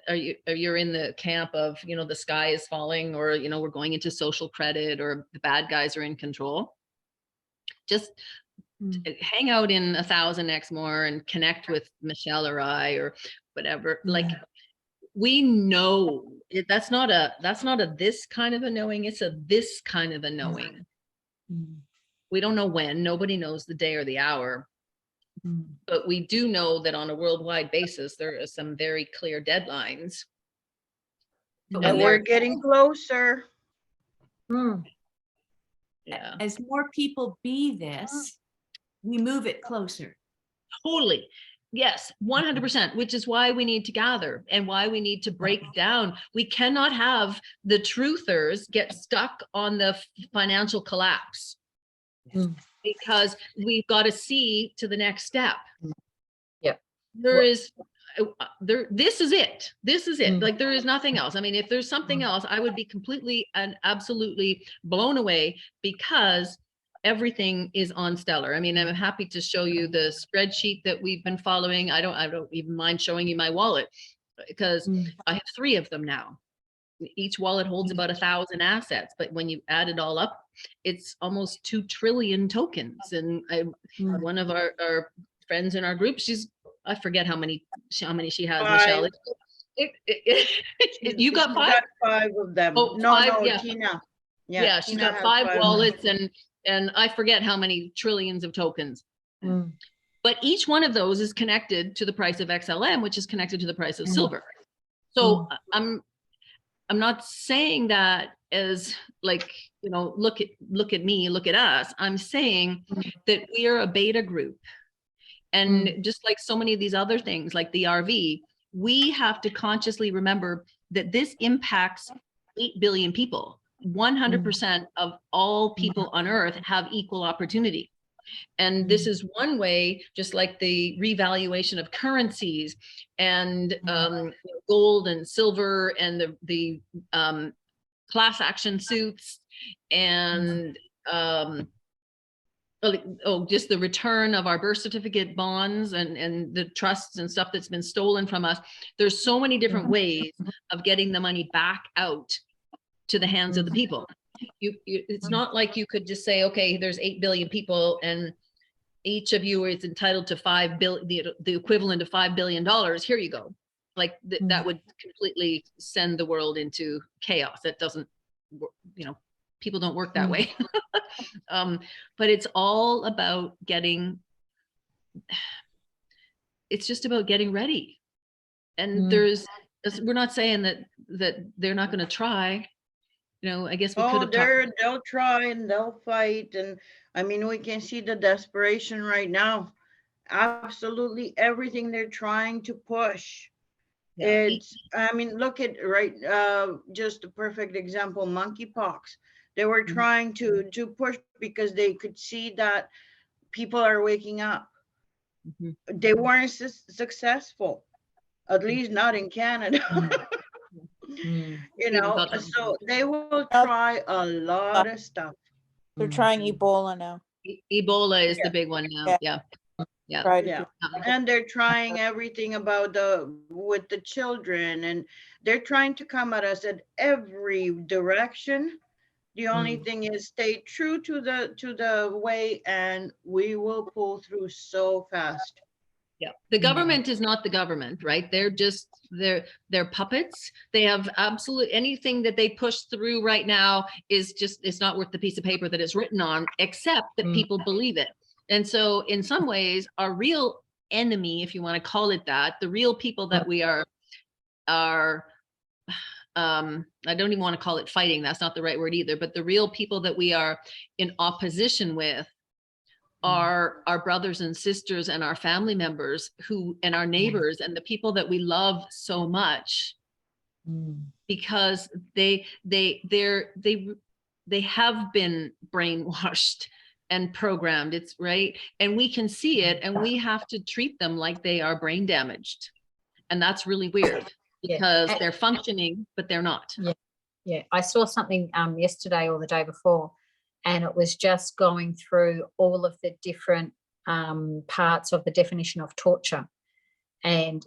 Speaker 1: you're in the camp of, you know, the sky is falling, or, you know, we're going into social credit, or the bad guys are in control, just hang out in 1000x more and connect with Michelle or I, or whatever. Like, we know that's not a this kind of a knowing, it's a this kind of a knowing. We don't know when, nobody knows the day or the hour, but we do know that on a worldwide basis there are some very clear deadlines,
Speaker 2: and we're getting closer.
Speaker 1: Yeah,
Speaker 3: As more people be this, we move it closer.
Speaker 1: totally. Yes, 100%, which is why we need to gather and why we need to break down. We cannot have the truthers get stuck on the financial collapse, because we've got to see to the next step.
Speaker 4: Yeah.
Speaker 1: This is it. This is it. Like, there is nothing else. I mean, if there's something else, I would be completely and absolutely blown away, because everything is on stellar. I mean, I'm happy to show you the spreadsheet that we've been following. I don't even mind showing you my wallet, because I have 3 of them now. Each wallet holds about 1,000 assets, but when you add it all up, it's almost 2 trillion tokens. And one of our friends in our group, I forget how many she has,
Speaker 2: 5.
Speaker 1: Michelle. You got 5?
Speaker 2: Got 5 of them.
Speaker 1: Oh,
Speaker 2: no,
Speaker 1: 5,
Speaker 2: no,
Speaker 1: yeah.
Speaker 2: Tina.
Speaker 1: Yeah, she's
Speaker 2: Tina
Speaker 1: got 5
Speaker 2: 5
Speaker 1: wallets, and I forget how many trillions of tokens. But each one of those is connected to the price of XLM, which is connected to the price of silver. So I'm not saying that as, like, you know, look at me, look at us. I'm saying that we are a beta group. And just like so many of these other things, like the RV, we have to consciously remember that this impacts 8 billion people. 100% of all people on Earth have equal opportunity. And this is one way, just like the revaluation of currencies and gold and silver and the class action suits and just the return of our birth certificate bonds and the trusts and stuff that's been stolen from us. There's so many different ways of getting the money back out to the hands of the people. It's not like you could just say, okay, there's 8 billion people and each of you is entitled to 5 billion, the equivalent of $5 billion. Here you go. Like that would completely send the world into chaos. That doesn't, you know, people don't work that way. But it's all about it's just about getting ready. And we're not saying that they're not going to try. You know, I guess we could have
Speaker 2: they'll try and they'll fight. And I mean, we can see the desperation right now. Absolutely everything they're trying to push. Yeah. I mean, look at just a perfect example, monkeypox. They were trying to push because they could see that people are waking up. They weren't successful, at least not in Canada. You know, so they will try a lot of stuff.
Speaker 5: They're trying Ebola now.
Speaker 1: Ebola is the big one now. Yeah.
Speaker 2: And they're trying everything with the children, and they're trying to come at us at every direction. The only thing is stay true to the way, and we will pull through so fast.
Speaker 1: Yeah, the government is not the government, right? They're just, they're puppets. They have absolute, anything that they push through right now is just, it's not worth the piece of paper that it's written on, except that people believe it. And so in some ways, our real enemy, if you want to call it that, the real people that we are, I don't even want to call it fighting, that's not the right word either, but the real people that we are in opposition with are our brothers and sisters and our family members who, and our neighbors and the people that we love so much, because they have been brainwashed and programmed. It's right. And we can see it, and we have to treat them like they are brain damaged. And that's really weird because they're functioning, but they're not.
Speaker 4: Yeah, I saw something yesterday or the day before, and it was just going through all of the different parts of the definition of torture. And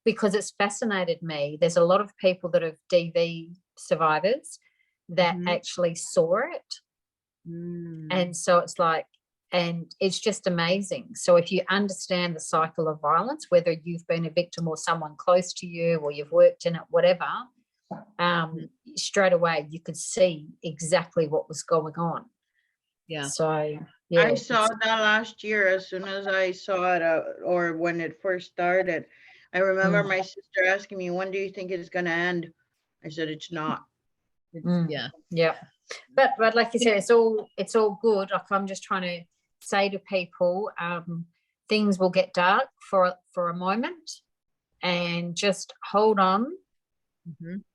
Speaker 4: because it's fascinated me, there's a lot of people that have DV survivors that actually saw it. And so it's like, and it's just amazing. So if you understand the cycle of violence, whether you've been a victim or someone close to you, or you've worked in it, whatever, straight away you could see exactly what was going on.
Speaker 1: Yeah.
Speaker 4: So yeah,
Speaker 2: I saw that last year as soon as I saw it, or when it first started. I remember my sister asking me, when do you think it's going to end? I said, it's not.
Speaker 1: Yeah.
Speaker 4: But like you said, it's all good. Like, I'm just trying to say to people, things will get dark for a moment, and just hold on.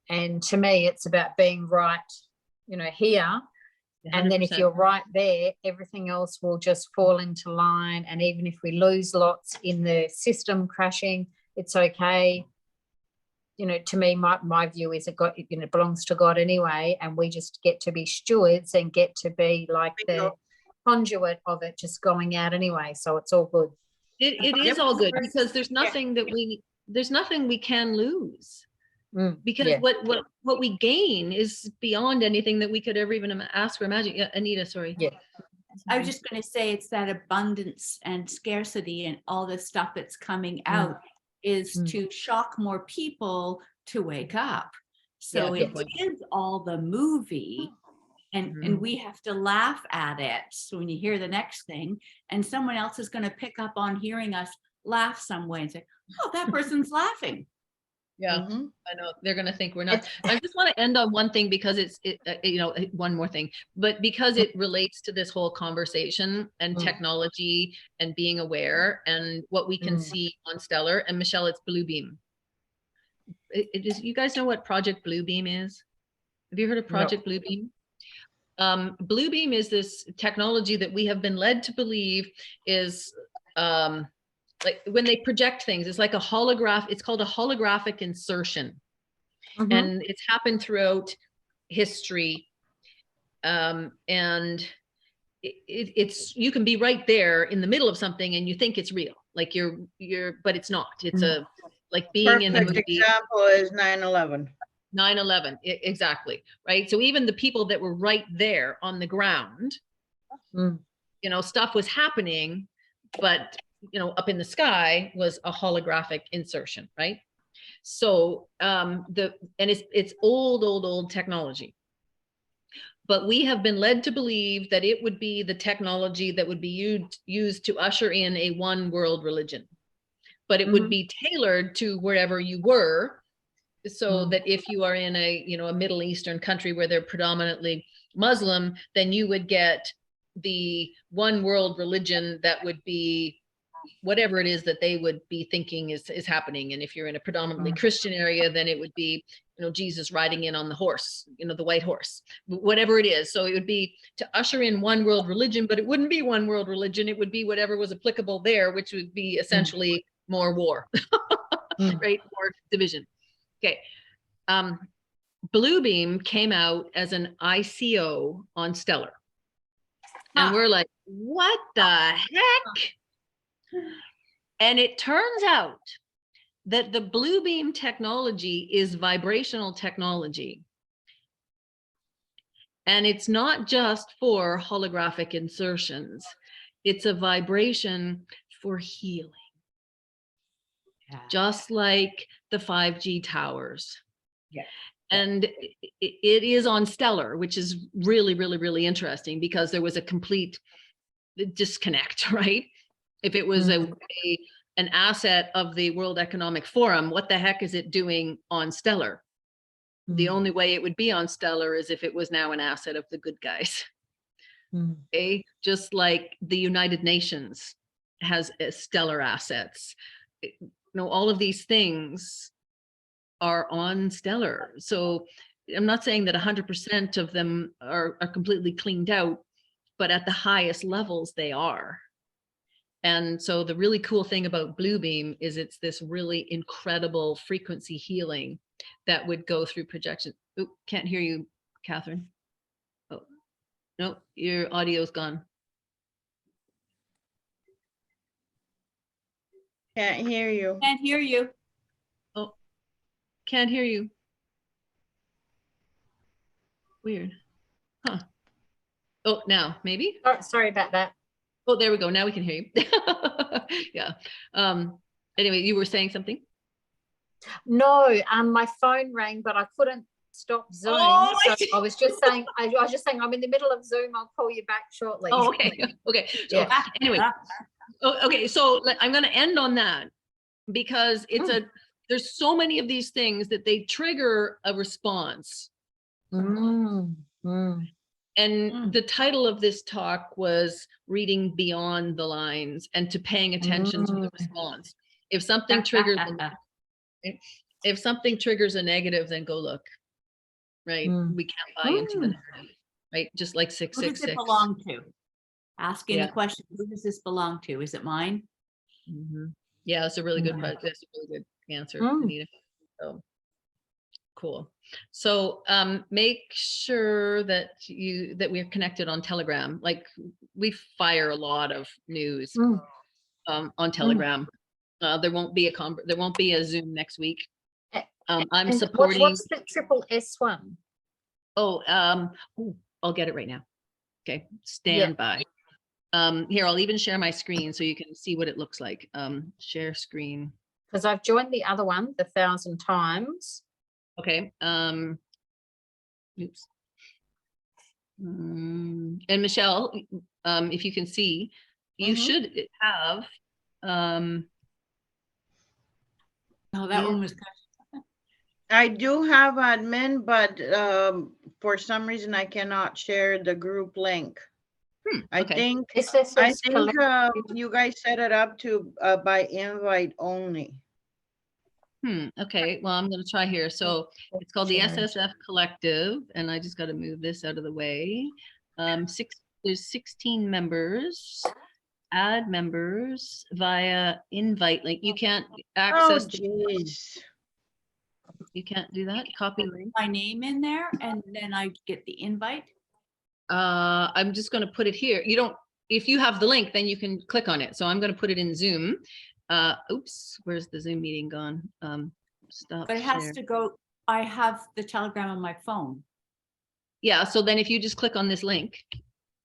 Speaker 4: And to me, it's about being right, here. 100%. And then if you're right there, everything else will just fall into line. And even if we lose lots in the system crashing, it's okay. To me, my view is it belongs to God anyway, and we just get to be stewards and get to be like the conduit of it just going out anyway. So it's all good.
Speaker 1: It is all good, because there's nothing that there's nothing we can lose. Because what we gain is beyond anything that we could ever even ask or imagine. Yeah, Anita, sorry.
Speaker 3: Yeah. I was just going to say, it's that abundance and scarcity and all the stuff that's coming out is to shock more people to wake up. So it is all the movie, and we have to laugh at it. So when you hear the next thing, and someone else is going to pick up on hearing us laugh some way and say, oh, that person's laughing.
Speaker 1: Yeah, I know they're going to think we're not. I just want to end on one thing, because it's one more thing, but because it relates to this whole conversation and technology and being aware and what we can see on Stellar. And Michelle, it's Bluebeam. It is. You guys know what Project Bluebeam is? Have you heard of Project Bluebeam? Bluebeam is this technology that we have been led to believe is like when they project things, it's like a holograph. It's called a holographic insertion. And it's happened throughout history. And it's, you can be right there in the middle of something and you think it's real, like but it's not. It's like being in a movie.
Speaker 2: Perfect example is 9/11.
Speaker 1: 9/11, exactly, right? So even the people that were right there on the ground, stuff was happening, but up in the sky was a holographic insertion, right? So and it's old technology, but we have been led to believe that it would be the technology that would be used to usher in a one world religion, but it would be tailored to wherever you were, so that if you are in a Middle Eastern country where they're predominantly Muslim, then you would get the one world religion that would be whatever it is that they would be thinking is happening. And if you're in a predominantly Christian area, then it would be, Jesus riding in on the horse, the white horse, whatever it is. So it would be to usher in one world religion, but it wouldn't be one world religion. It would be whatever was applicable there, which would be essentially more war, right? More division. Okay. Bluebeam came out as an ICO on Stellar. And we're like, what the heck? And it turns out that the Bluebeam technology is vibrational technology. And it's not just for holographic insertions. It's a vibration for healing. just like the 5G towers.
Speaker 3: Yeah.
Speaker 1: And it is on Stellar, which is really, really, really interesting because there was a complete disconnect, right? If it was an asset of the World Economic Forum, what the heck is it doing on Stellar? The only way it would be on Stellar is if it was now an asset of the good guys. Okay, just like the United Nations has stellar assets. You know, all of these things are on Stellar. So I'm not saying that 100% of them are completely cleaned out, but at the highest levels they are. And so the really cool thing about Bluebeam is it's this really incredible frequency healing that would go through projection. Oop, can't hear you, Catherine. Oh, no, your audio's gone.
Speaker 2: Can't hear you.
Speaker 3: Can't hear you.
Speaker 1: Oh, can't hear you. Weird. Huh. Oh, now maybe.
Speaker 4: Oh, sorry about that.
Speaker 1: Oh, there we go. Now we can hear you. Yeah. Anyway, you were saying something?
Speaker 4: No, my phone rang, but I couldn't stop Zoom.
Speaker 1: Oh,
Speaker 4: so I was just saying, I was just saying, I'm in the middle of Zoom. I'll call you back shortly.
Speaker 1: Oh, okay. Okay. So
Speaker 4: Yeah.
Speaker 1: anyway, okay. So I'm going to end on that because it's there's so many of these things that they trigger a response. And the title of this talk was reading beyond the lines and to paying attention to the response. If something triggers, if something triggers a negative, then go look, right? We can't buy into the narrative, right? Just like 666.
Speaker 3: Who does it belong to? Asking the question, who does this belong to? Is it mine?
Speaker 1: Yeah, that's a really good question. That's a really good answer, Anita. So cool. So make sure that we're connected on Telegram. Like we fire a lot of news on Telegram. There won't be a Zoom next week. I'm supporting.
Speaker 4: What's the triple S one?
Speaker 1: Oh, I'll get it right now. Okay, stand by. Here, I'll even share my screen so you can see what it looks like. Share screen.
Speaker 4: Because I've joined the other one 1,000 times.
Speaker 1: Okay. Oops. And Michelle, if you can see, you should have.
Speaker 3: Oh, that one was good.
Speaker 2: I do have admin, but for some reason I cannot share the group link. I think you guys set it up to by invite only.
Speaker 1: Okay, well, I'm going to try here. So it's called the SSF Collective, and I just got to move this out of the way. There's 16 members. Add members via invite link. You can't access.
Speaker 2: Oh, geez.
Speaker 1: You can't do that. Copy link.
Speaker 3: My name in there, and then I get the invite.
Speaker 1: I'm just going to put it here. You don't. If you have the link, then you can click on it. So I'm going to put it in Zoom. Oops, where's the Zoom meeting gone? Stop.
Speaker 3: But it has to go. I have the Telegram on my phone.
Speaker 1: Yeah, so then if you just click on this link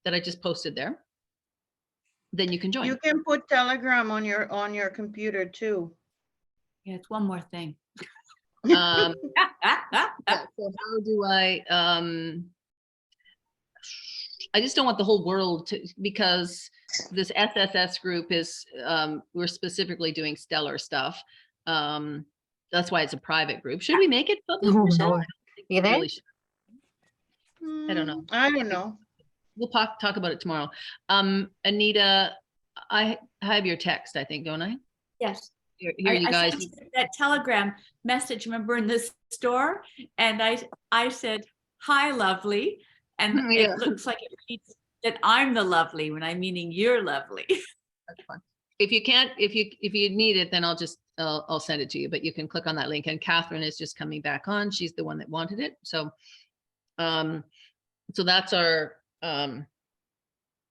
Speaker 1: that I just posted there, then you can join.
Speaker 2: You can put Telegram on your computer too.
Speaker 3: Yeah, it's one more thing.
Speaker 1: So how do I just don't want the whole world to, because this SSS group is, we're specifically doing stellar stuff. That's why it's a private group. Should we make it public?
Speaker 4: No. You there?
Speaker 1: Really I don't know.
Speaker 2: I don't know.
Speaker 1: We'll talk about it tomorrow. Anita, I have your text, I think, don't I?
Speaker 3: Yes.
Speaker 1: Here you guys.
Speaker 3: I sent that Telegram message, remember, in the store, and I said, "Hi, lovely," and it looks like it reads that I'm the lovely when I'm meaning you're lovely.
Speaker 1: That's fine. If you can't, if you need it, then I'll send it to you. But you can click on that link. And Catherine is just coming back on. She's the one that wanted it. So, so that's our.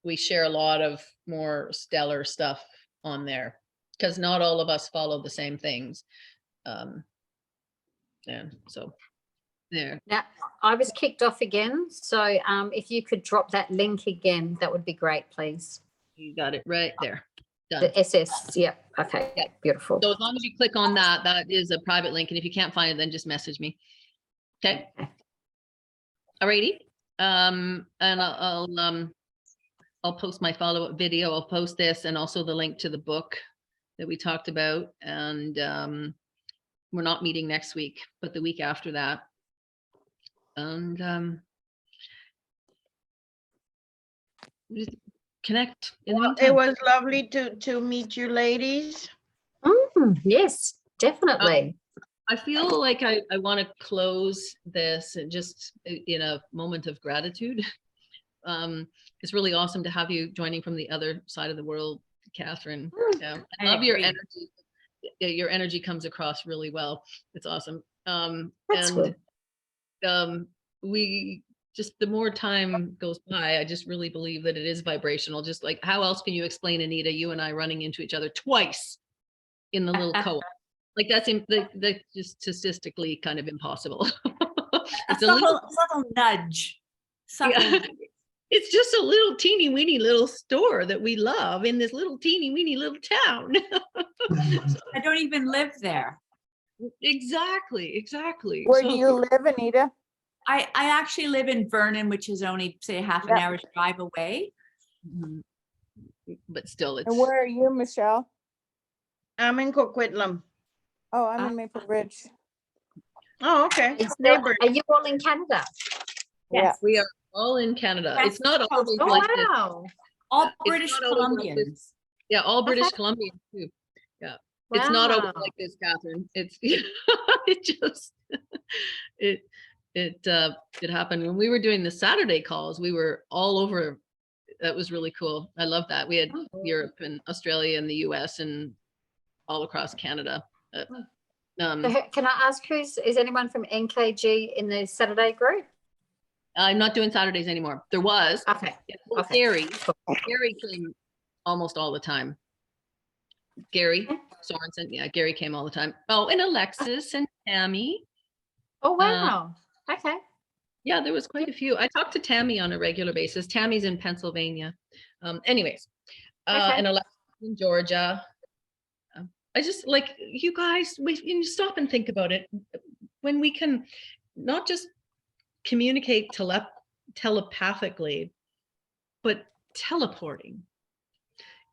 Speaker 1: We share a lot of more stellar stuff on there because not all of us follow the same things. Yeah. So there.
Speaker 4: Now, I was kicked off again. So if you could drop that link again, that would be great, please.
Speaker 1: You got it right there. Done.
Speaker 4: The SS. Yeah. Okay.
Speaker 1: Yeah.
Speaker 4: Beautiful.
Speaker 1: So as long as you click on that, that is a private link. And if you can't find it, then just message me. Okay. Alrighty. And I'll post my follow-up video. I'll post this and also the link to the book that we talked about. And we're not meeting next week, but the week after that. And just connect in the
Speaker 2: Well,
Speaker 1: meantime.
Speaker 2: it was lovely to meet you ladies.
Speaker 4: Yes, definitely.
Speaker 1: I feel like I want to close this and just in a moment of gratitude. It's really awesome to have you joining from the other side of the world, Catherine. I love your energy. Your energy comes across really well. It's awesome.
Speaker 4: That's good.
Speaker 1: We just, the more time goes by, I just really believe that it is vibrational. Just like, how else can you explain, Anita, you and I running into each other twice in the little co-op? Like that's just statistically kind of impossible. It's a
Speaker 3: subtle nudge. Subtle.
Speaker 1: Yeah. It's just a little teeny weeny little store that we love in this little teeny weeny little town.
Speaker 3: I don't even live there.
Speaker 1: Exactly.
Speaker 5: Where do you live, Anita?
Speaker 3: I actually live in Vernon, which is only say half an hour's drive away.
Speaker 1: But still, it's.
Speaker 5: And where are you, Michelle?
Speaker 2: I'm in Coquitlam.
Speaker 5: Oh, I'm in Maple Ridge.
Speaker 2: Oh, okay.
Speaker 4: Are you all in Canada?
Speaker 3: Yes.
Speaker 1: We are all in Canada.
Speaker 3: Yes.
Speaker 1: It's not always
Speaker 4: Oh,
Speaker 1: like this.
Speaker 4: wow.
Speaker 3: All
Speaker 1: It's
Speaker 3: British
Speaker 1: not always like
Speaker 3: Columbians.
Speaker 1: this. Yeah, all British
Speaker 4: Okay.
Speaker 1: Columbians too. Yeah. It's not always like this, Catherine. It's it just it happened when we were doing the Saturday calls. We were all over. That was really cool. I love that. We had Europe and Australia and the US and all across Canada.
Speaker 4: So can I ask is anyone from NKG in the Saturday group?
Speaker 1: I'm not doing Saturdays anymore. There was.
Speaker 4: Okay.
Speaker 1: Gary came almost all the time. Gary Sorensen. Yeah, Gary came all the time. Oh, and Alexis and Tammy.
Speaker 4: Oh, wow. Okay.
Speaker 1: Yeah, there was quite a few. I talked to Tammy on a regular basis. Tammy's in Pennsylvania. Anyways, and Alexis in Georgia. I just like you guys, you stop and think about it. When we can not just communicate telepathically, but teleporting.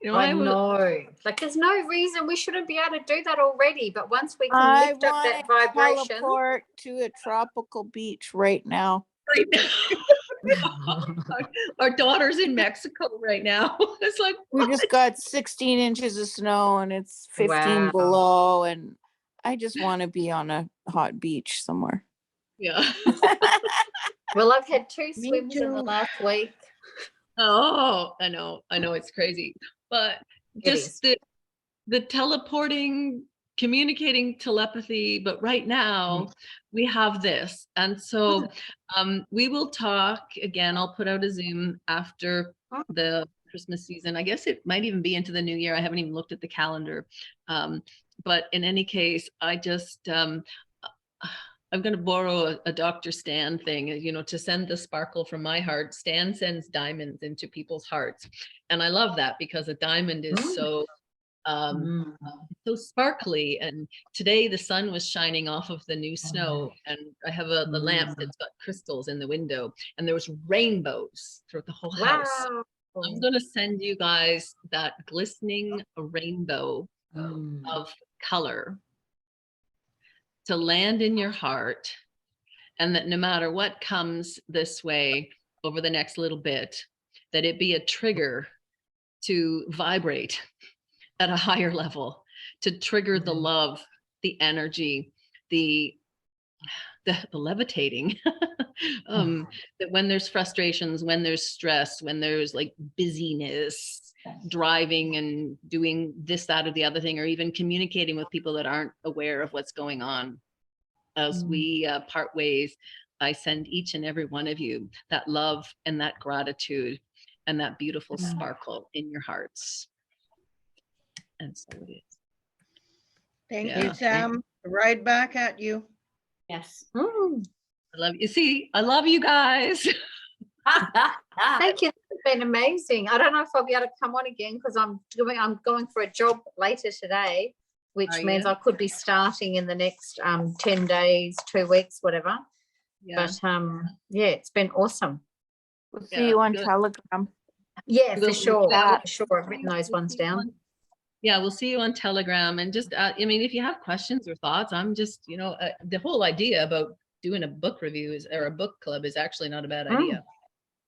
Speaker 1: You know,
Speaker 4: I know. Like, there's no reason we shouldn't be able to do that already. But once we can lift up that vibration,
Speaker 5: teleport to a tropical beach right now.
Speaker 1: Our daughter's in Mexico right now. It's like
Speaker 5: we just got 16 inches of snow and it's 15 below, and I just want to be on a hot beach somewhere.
Speaker 1: Yeah.
Speaker 4: Well, I've had 2 swims in the last week.
Speaker 1: Oh, I know it's crazy, but just the teleporting, communicating telepathy. But right now we have this, and so we will talk again. I'll put out a Zoom after the Christmas season. I guess it might even be into the new year. I haven't even looked at the calendar, but in any case, I just I'm going to borrow a Dr. Stan thing, you know, to send the sparkle from my heart. Stan sends diamonds into people's hearts. And I love that because a diamond is so sparkly. And today the sun was shining off of the new snow, and I have a lamp that's got crystals in the window, and there was rainbows throughout the whole house. I'm going to send you guys that glistening rainbow of color to land in your heart, and that no matter what comes this way over the next little bit, that it be a trigger to vibrate at a higher level, to trigger the love, the energy, the levitating, that when there's frustrations, when there's stress, when there's like busyness, driving and doing this, that, or the other thing, or even communicating with people that aren't aware of what's going on. As we part ways, I send each and every one of you that love and that gratitude and that beautiful sparkle in your hearts. And so it is.
Speaker 2: Thank you, Sam. Right back at you.
Speaker 3: Yes.
Speaker 1: I love you. See, I love you guys.
Speaker 4: Thank you. been amazing. I don't know if I'll be able to come on again because I'm going for a job later today, which
Speaker 1: Are
Speaker 4: means
Speaker 1: you?
Speaker 4: I could be starting in the next 10 days, 2 weeks, whatever.
Speaker 1: Yeah.
Speaker 4: But yeah, it's been awesome.
Speaker 5: We'll
Speaker 1: Yeah,
Speaker 5: see you on
Speaker 1: good.
Speaker 5: Telegram.
Speaker 4: Yeah,
Speaker 1: We'll
Speaker 4: for sure.
Speaker 5: that.
Speaker 4: For sure. I've written those ones down.
Speaker 1: Yeah, we'll see you on Telegram. And just, I mean, if you have questions or thoughts, I'm just, the whole idea about doing a book review or a book club is actually not a bad idea.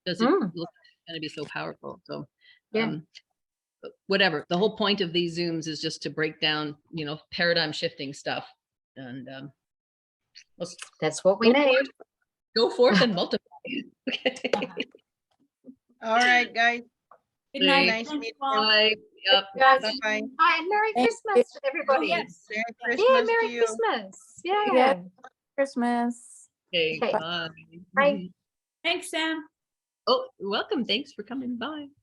Speaker 1: Because it's going to be so powerful. So,
Speaker 4: Yeah.
Speaker 1: whatever. The whole point of these Zooms is just to break down, paradigm shifting stuff. And let's
Speaker 4: That's what we need.
Speaker 1: go forth and multiply. Okay.
Speaker 2: All right, guys.
Speaker 3: Good night.
Speaker 2: Nice
Speaker 3: Thanks,
Speaker 2: meeting
Speaker 3: Mom.
Speaker 1: Bye. Yep.
Speaker 4: Guys,
Speaker 2: Bye-bye.
Speaker 4: hi, and Merry
Speaker 5: Thank
Speaker 4: Christmas to everybody.
Speaker 3: Oh, yes.
Speaker 2: Merry
Speaker 4: Yeah,
Speaker 2: Christmas
Speaker 4: Merry
Speaker 2: to you.
Speaker 4: Christmas. Yeah.
Speaker 5: Yeah. Christmas.
Speaker 1: Okay.
Speaker 4: Okay.
Speaker 1: Bye.
Speaker 4: Bye.
Speaker 3: Thanks, Sam.
Speaker 1: Oh, welcome. Thanks for coming by.